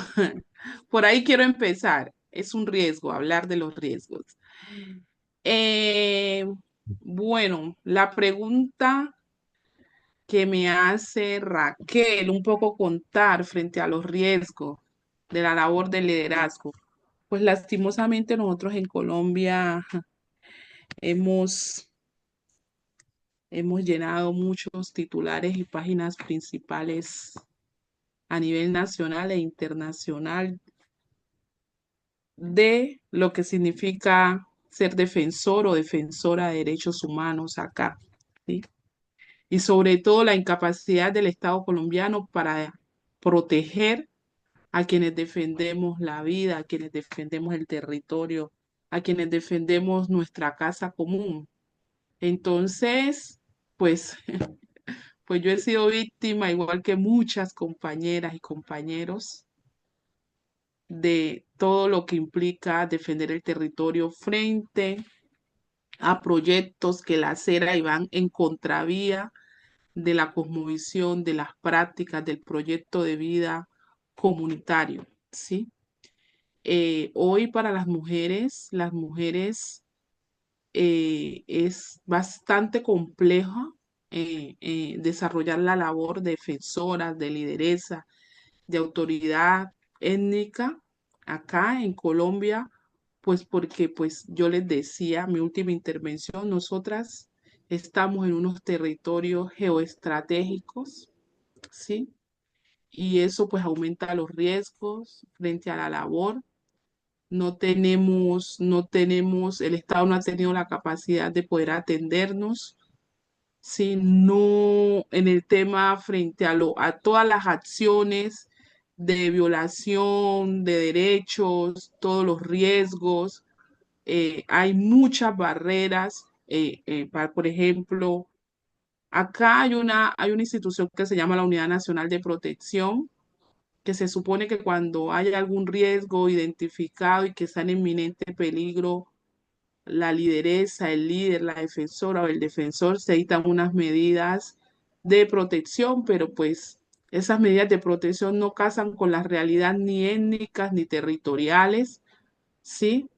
por ahí quiero empezar. Es un riesgo hablar de los riesgos. Eh, bueno, la pregunta que me hace Raquel un poco contar frente a los riesgos de la labor del liderazgo. Pues lastimosamente nosotros en Colombia hemos, hemos llenado muchos titulares y páginas principales a nivel nacional e internacional de lo que significa ser defensor o defensora de derechos humanos acá, ¿sí? Y sobre todo la incapacidad del Estado colombiano para proteger a quienes defendemos la vida, a quienes defendemos el territorio, a quienes defendemos nuestra casa común. Entonces, pues, pues yo he sido víctima, igual que muchas compañeras y compañeros, de todo lo que implica defender el territorio frente a proyectos que laceran y van en contravía de la cosmovisión, de las prácticas, del proyecto de vida comunitario, ¿sí? Hoy para las mujeres es bastante complejo desarrollar la labor de defensoras, de lideresa, de autoridad étnica acá en Colombia, pues porque pues yo les decía, mi última intervención, nosotras estamos en unos territorios geoestratégicos, ¿sí? Y eso pues aumenta los riesgos frente a la labor. El Estado no ha tenido la capacidad de poder atendernos, ¿sí? No en el tema frente a todas las acciones de violación de derechos, todos los riesgos, hay muchas barreras, por ejemplo, acá hay una institución que se llama la Unidad Nacional de Protección, que se supone que cuando hay algún riesgo identificado y que está en inminente peligro, la lideresa, el líder, la defensora o el defensor se dictan unas medidas de protección, pero pues esas medidas de protección no casan con las realidades ni étnicas ni territoriales, ¿sí?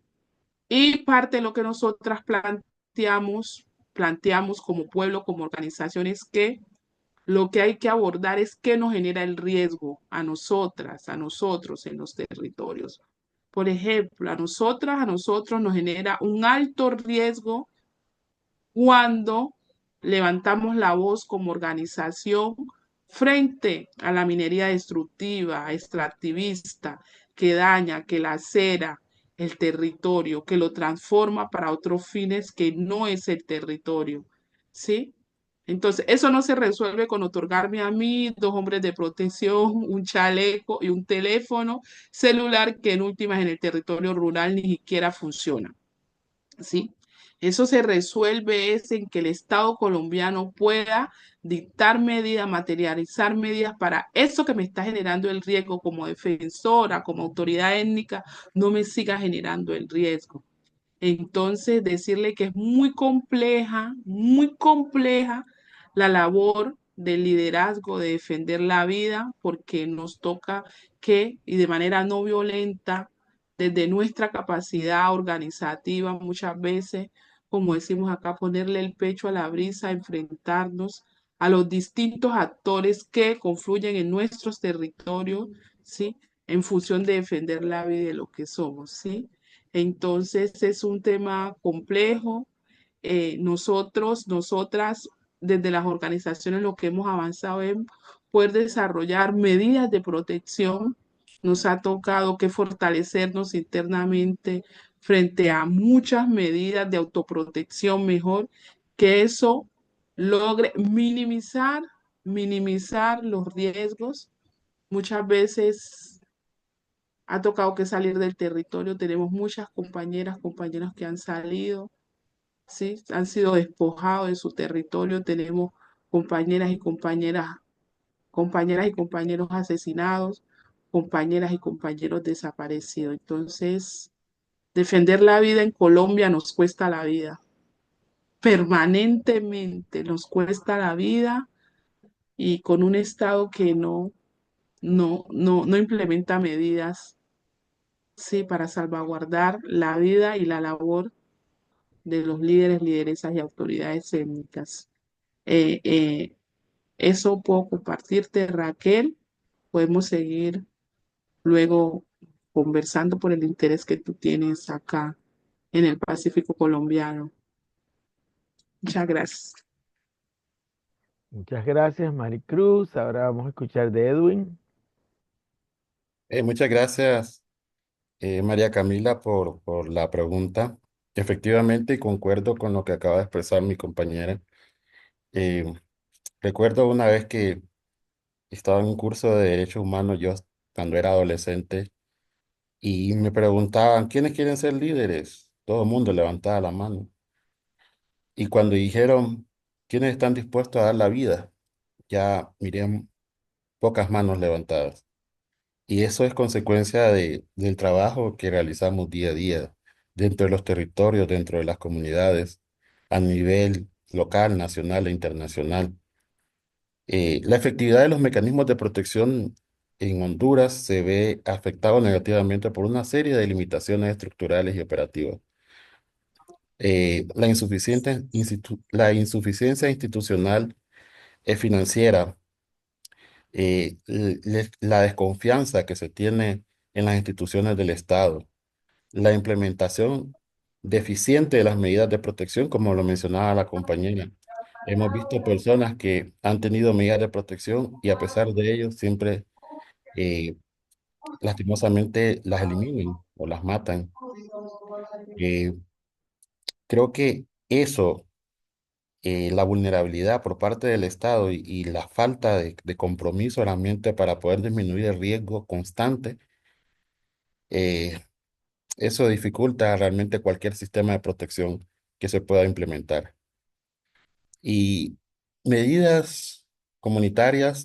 Y parte de lo que nosotras planteamos planteamos como pueblo, como organización, es que lo que hay que abordar es qué nos genera el riesgo a nosotras, a nosotros en los territorios. Por ejemplo, a nosotros nos genera un alto riesgo cuando levantamos la voz como organización frente a la minería destructiva, extractivista, que daña, que lacera el territorio, que lo transforma para otros fines que no es el territorio, ¿sí? Entonces, eso no se resuelve con otorgarme a mí 2 hombres de protección, un chaleco y un teléfono celular que en últimas en el territorio rural ni siquiera funciona. ¿Sí? Eso se resuelve es en que el Estado colombiano pueda dictar medidas, materializar medidas para eso que me está generando el riesgo como defensora, como autoridad étnica, no me siga generando el riesgo. Entonces, decirle que es muy compleja la labor del liderazgo, de defender la vida, porque nos toca que, y de manera no violenta, desde nuestra capacidad organizativa, muchas veces, como decimos acá, ponerle el pecho a la brisa, enfrentarnos a los distintos actores que confluyen en nuestros territorios, ¿sí? En función de defender la vida de lo que somos, ¿sí? Entonces es un tema complejo. Nosotras, desde las organizaciones, lo que hemos avanzado es poder desarrollar medidas de protección. Nos ha tocado que fortalecernos internamente frente a muchas medidas de autoprotección mejor, que eso logre minimizar los riesgos. Muchas veces ha tocado que salir del territorio. Tenemos muchas compañeros que han salido, ¿sí? Han sido despojados de su territorio. Tenemos compañeras y compañeros asesinados, compañeras y compañeros desaparecidos. Entonces, defender la vida en Colombia nos cuesta la vida. Permanentemente nos cuesta la vida y con un Estado que no implementa medidas, sí, para salvaguardar la vida y la labor de los líderes, lideresas y autoridades étnicas. Eh, eh, Eso puedo compartirte, Raquel. Podemos seguir luego conversando por el interés que tú tienes acá en el Pacífico colombiano. Muchas gracias. Muchas gracias, Maricruz. Ahora vamos a escuchar de Edwin. Muchas gracias, María Camila, por la pregunta. Efectivamente, concuerdo con lo que acaba de expresar mi compañera. Eh, Recuerdo una vez que estaba en un curso de Derechos Humanos, yo cuando era adolescente, y me preguntaban, ¿quiénes quieren ser líderes? Todo el mundo levantaba la mano. Y cuando dijeron, ¿quiénes están dispuestos a dar la vida? Ya miré pocas manos levantadas. Y eso es consecuencia del trabajo que realizamos día a día dentro de los territorios, dentro de las comunidades, a nivel local, nacional e internacional. La efectividad de los mecanismos de protección en Honduras se ve afectado negativamente por una serie de limitaciones estructurales y operativas. La insuficiencia institucional financiera, la desconfianza que se tiene en las instituciones del Estado, la implementación deficiente de las medidas de protección, como lo mencionaba la compañera. Hemos visto personas que han tenido medidas de protección y a pesar de ello siempre eh, lastimosamente las eliminan o las matan. Eh, Creo que eso, la vulnerabilidad por parte del Estado y la falta de compromiso del ambiente para poder disminuir el riesgo constante, eh, eso dificulta realmente cualquier sistema de protección que se pueda implementar. Y medidas comunitarias,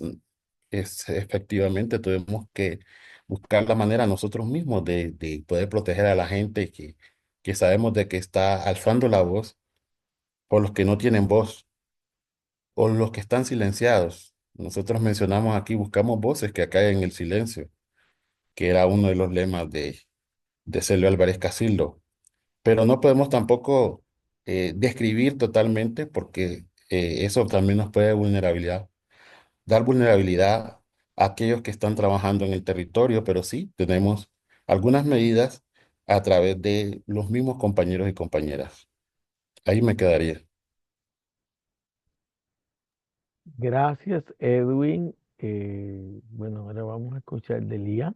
efectivamente tenemos que buscar la manera nosotros mismos de poder proteger a la gente que sabemos de que está alzando la voz por los que no tienen voz o los que están silenciados. Nosotros mencionamos aquí, buscamos voces que acallen el silencio, que era uno de los lemas de Celio Álvarez Casildo. Pero no podemos tampoco describir totalmente, porque eso también nos puede dar vulnerabilidad a aquellos que están trabajando en el territorio, pero sí tenemos algunas medidas a través de los mismos compañeros y compañeras. Ahí me quedaría. Gracias, Edwin. Bueno, ahora vamos a escuchar de Lía.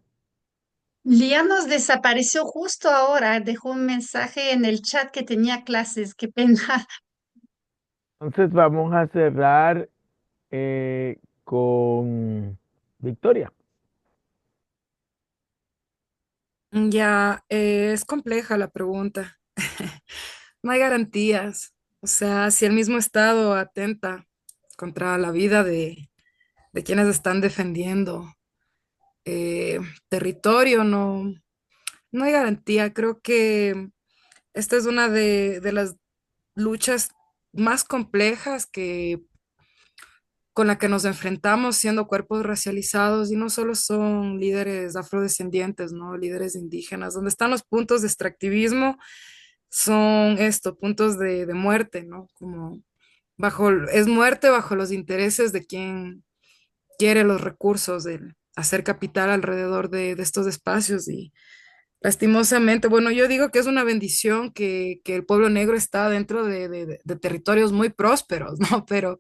Lía nos desapareció justo ahora, dejó un mensaje en el chat que tenía clases, qué pena. Entonces vamos a cerrar con Victoria. Ya, es compleja la pregunta. No hay garantías. O sea, si el mismo Estado atenta contra la vida de quienes están defendiendo eh, territorio, no hay garantía. Creo que esta es una de las luchas más complejas con la que nos enfrentamos siendo cuerpos racializados y no solo son líderes afrodescendientes, ¿no? Líderes indígenas, donde están los puntos de extractivismo, son esto, puntos de muerte, ¿no? Como es muerte bajo los intereses de quien quiere los recursos, de hacer capital alrededor de estos espacios y lastimosamente, bueno, yo digo que es una bendición que el pueblo negro está dentro de territorios muy prósperos, ¿no? Pero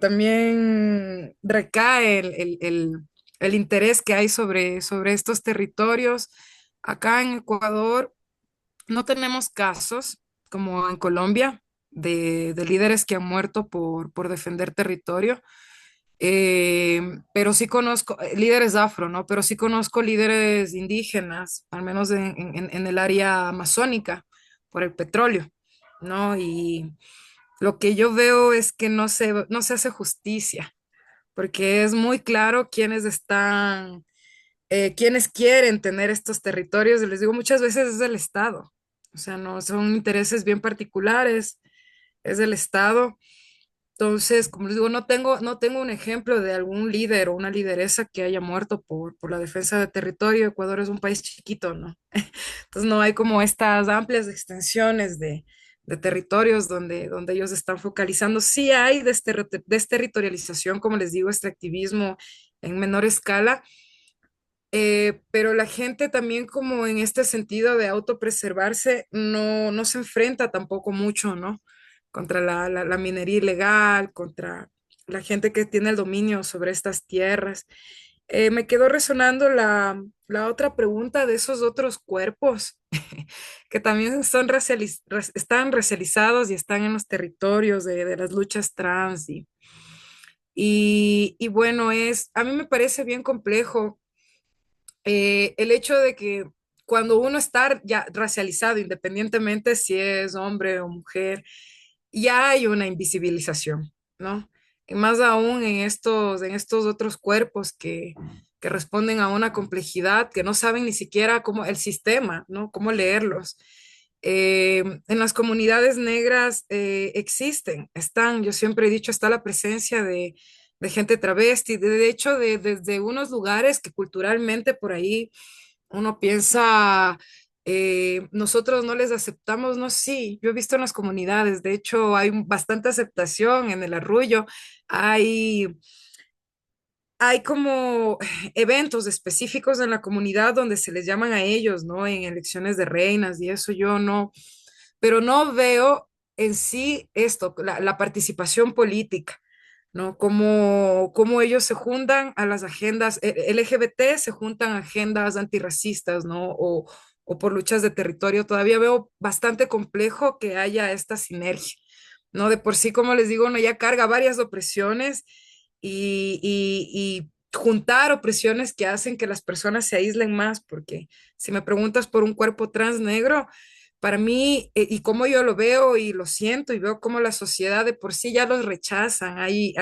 también recae el interés que hay sobre estos territorios. Acá en Ecuador no tenemos casos como en Colombia de líderes que han muerto por defender territorio, pero sí conozco líderes afro, ¿no? Pero sí conozco líderes indígenas, al menos en el área amazónica, por el petróleo, ¿no? Y lo que yo veo es que no se hace justicia, porque es muy claro quienes quieren tener estos territorios, y les digo, muchas veces es el Estado, o sea, no son intereses bien particulares, es del Estado. Entonces, como les digo, no tengo un ejemplo de algún líder o una lideresa que haya muerto por la defensa de territorio. Ecuador es un país chiquito, ¿no? Entonces no hay como estas amplias extensiones de territorios donde ellos están focalizando. Sí hay desterritorialización, como les digo, extractivismo en menor escala, pero la gente también como en este sentido de autopreservarse no se enfrenta tampoco mucho, ¿no? Contra la minería ilegal, contra la gente que tiene el dominio sobre estas tierras. Me quedó resonando la otra pregunta de esos otros cuerpos que también están racializados y están en los territorios de las luchas trans. Y bueno, a mí me parece bien complejo el hecho de que cuando uno está ya racializado, independientemente si es hombre o mujer, ya hay una invisibilización, ¿no? Y más aún en estos otros cuerpos que responden a una complejidad que no saben ni siquiera cómo el sistema, ¿no? Cómo leerlos. En las comunidades negras están, yo siempre he dicho, está la presencia de gente travesti, de hecho, desde unos lugares que culturalmente por ahí uno piensa, nosotros no les aceptamos, no, sí, yo he visto en las comunidades, de hecho, hay bastante aceptación en el Arrullo, hay, hay como eventos específicos en la comunidad donde se les llaman a ellos, ¿no? En elecciones de reinas y eso yo no, pero no veo en sí esto, la participación política. ¿No? Cómo ellos se juntan a las agendas LGBT, se juntan a agendas antirracistas, ¿no? O por luchas de territorio. Todavía veo bastante complejo que haya esta sinergia, ¿no? De por sí, como les digo, uno ya carga varias opresiones y juntar opresiones que hacen que las personas se aíslen más, porque si me preguntas por un cuerpo trans negro, para mí, y como yo lo veo y lo siento y veo cómo la sociedad de por sí ya los rechazan, hay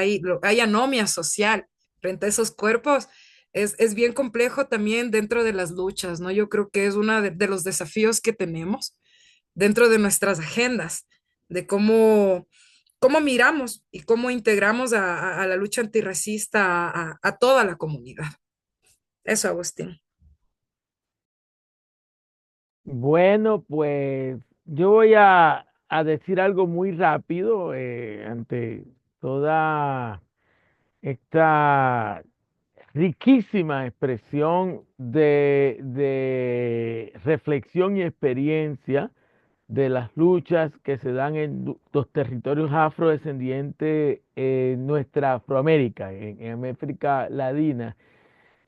anomia social frente a esos cuerpos, es bien complejo también dentro de las luchas, ¿no? Yo creo que es uno de los desafíos que tenemos dentro de nuestras agendas, de cómo miramos y cómo integramos a la lucha antirracista a toda la comunidad. Eso, Agustín. Bueno, pues yo voy a a decir algo muy rápido ante toda esta riquísima expresión de reflexión y experiencia de las luchas que se dan en los territorios afrodescendientes en nuestra Afroamérica, en América Latina.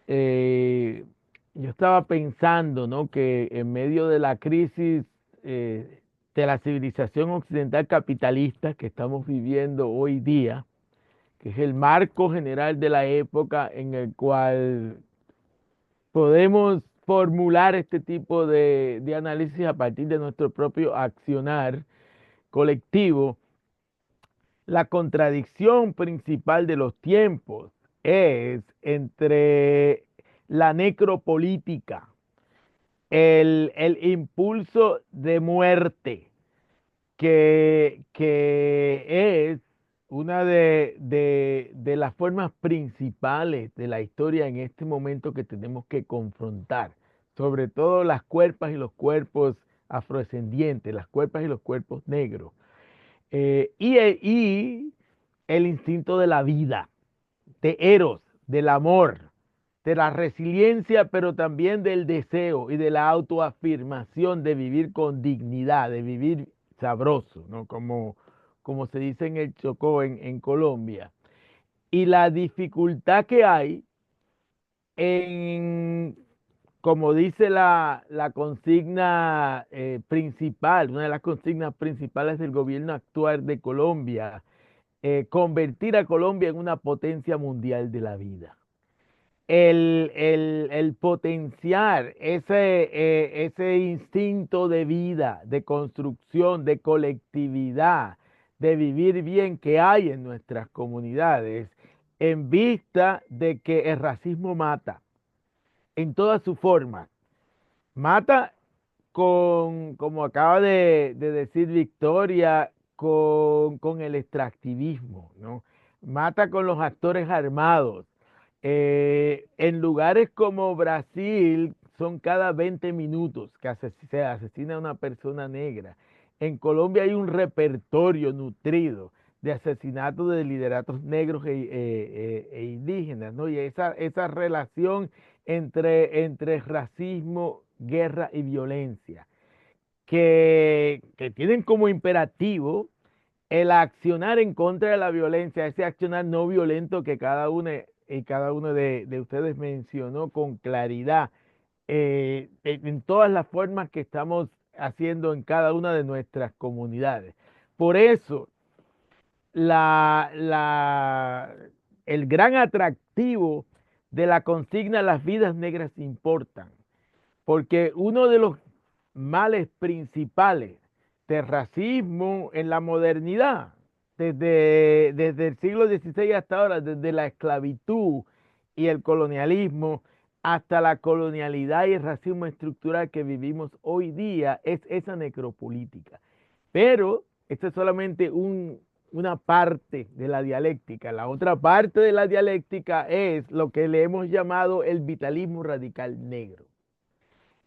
Yo estaba pensando, ¿no?, que en medio de la crisis de la civilización occidental capitalista que estamos viviendo hoy día, que es el marco general de la época en el cual podemos formular este tipo de análisis a partir de nuestro propio accionar colectivo. La contradicción principal de los tiempos es entre la necropolítica, el impulso de muerte, que es una de las formas principales de la historia en este momento que tenemos que confrontar, sobre todo las cuerpas y los cuerpos afrodescendientes, las cuerpas y los cuerpos negros, y el instinto de la vida, de Eros, del amor, de la resiliencia, pero también del deseo y de la autoafirmación de vivir con dignidad, de vivir sabroso, ¿no? Como se dice en el Chocó, en Colombia. Y la dificultad que hay en, como dice la consigna principal, una de las consignas principales del gobierno actual de Colombia, convertir a Colombia en una potencia mundial de la vida. El potenciar ese instinto de vida, de construcción, de colectividad, de vivir bien que hay en nuestras comunidades, en vista de que el racismo mata en todas sus formas. Mata como acaba de decir Victoria, con el extractivismo, ¿no? Mata con los actores armados. En lugares como Brasil son cada 20 minutos que se asesina a una persona negra. En Colombia hay un repertorio nutrido de asesinatos de lideratos negros e indígenas, ¿no? Y esa relación entre racismo, guerra y violencia, que tienen como imperativo el accionar en contra de la violencia, ese accionar no violento que cada uno y cada uno de ustedes mencionó con claridad, en todas las formas que estamos haciendo en cada una de nuestras comunidades. Por eso, la, la, el gran atractivo de la consigna "Las vidas negras importan", porque uno de los males principales del racismo en la modernidad, desde el siglo XVI hasta ahora, desde la esclavitud y el colonialismo hasta la colonialidad y el racismo estructural que vivimos hoy día, es esa necropolítica. Pero esta es solamente una parte de la dialéctica. La otra parte de la dialéctica es lo que le hemos llamado el vitalismo radical negro.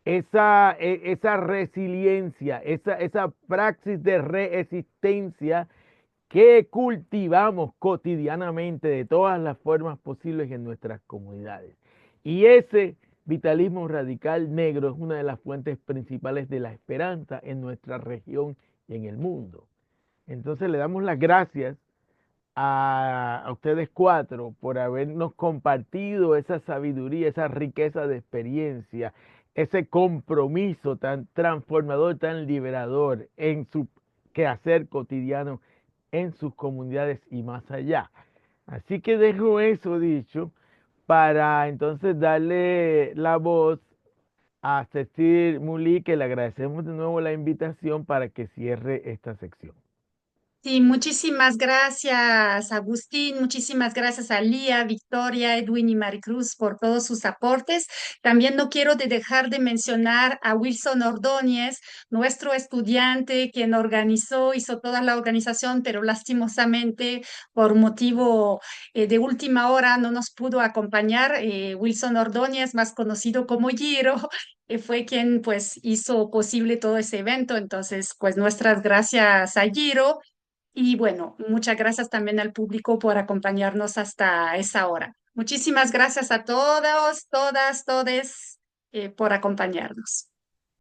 Esa resiliencia, esa praxis de reexistencia que cultivamos cotidianamente de todas las formas posibles en nuestras comunidades. Y ese vitalismo radical negro es una de las fuentes principales de la esperanza en nuestra región y en el mundo. Entonces le damos las gracias a ustedes cuatro por habernos compartido esa sabiduría, esa riqueza de experiencia, ese compromiso tan transformador, tan liberador en su quehacer cotidiano, en sus comunidades y más allá. Así que dejo eso dicho para entonces darle la voz a Cecil Muli, que le agradecemos de nuevo la invitación para que cierre esta sección. Sí, muchísimas gracias, Agustín. Muchísimas gracias a Lía, Victoria, Edwin y Maricruz por todos sus aportes. También no quiero dejar de mencionar a Wilson Ordóñez, nuestro estudiante, quien organizó, hizo toda la organización, pero lastimosamente por motivo de última hora no nos pudo acompañar. Wilson Ordóñez, más conocido como Giro, fue quien pues hizo posible todo ese evento. Entonces, pues nuestras gracias a Giro. Y bueno, muchas gracias también al público por acompañarnos hasta esa hora. Muchísimas gracias a todos, todas, todes, por acompañarnos.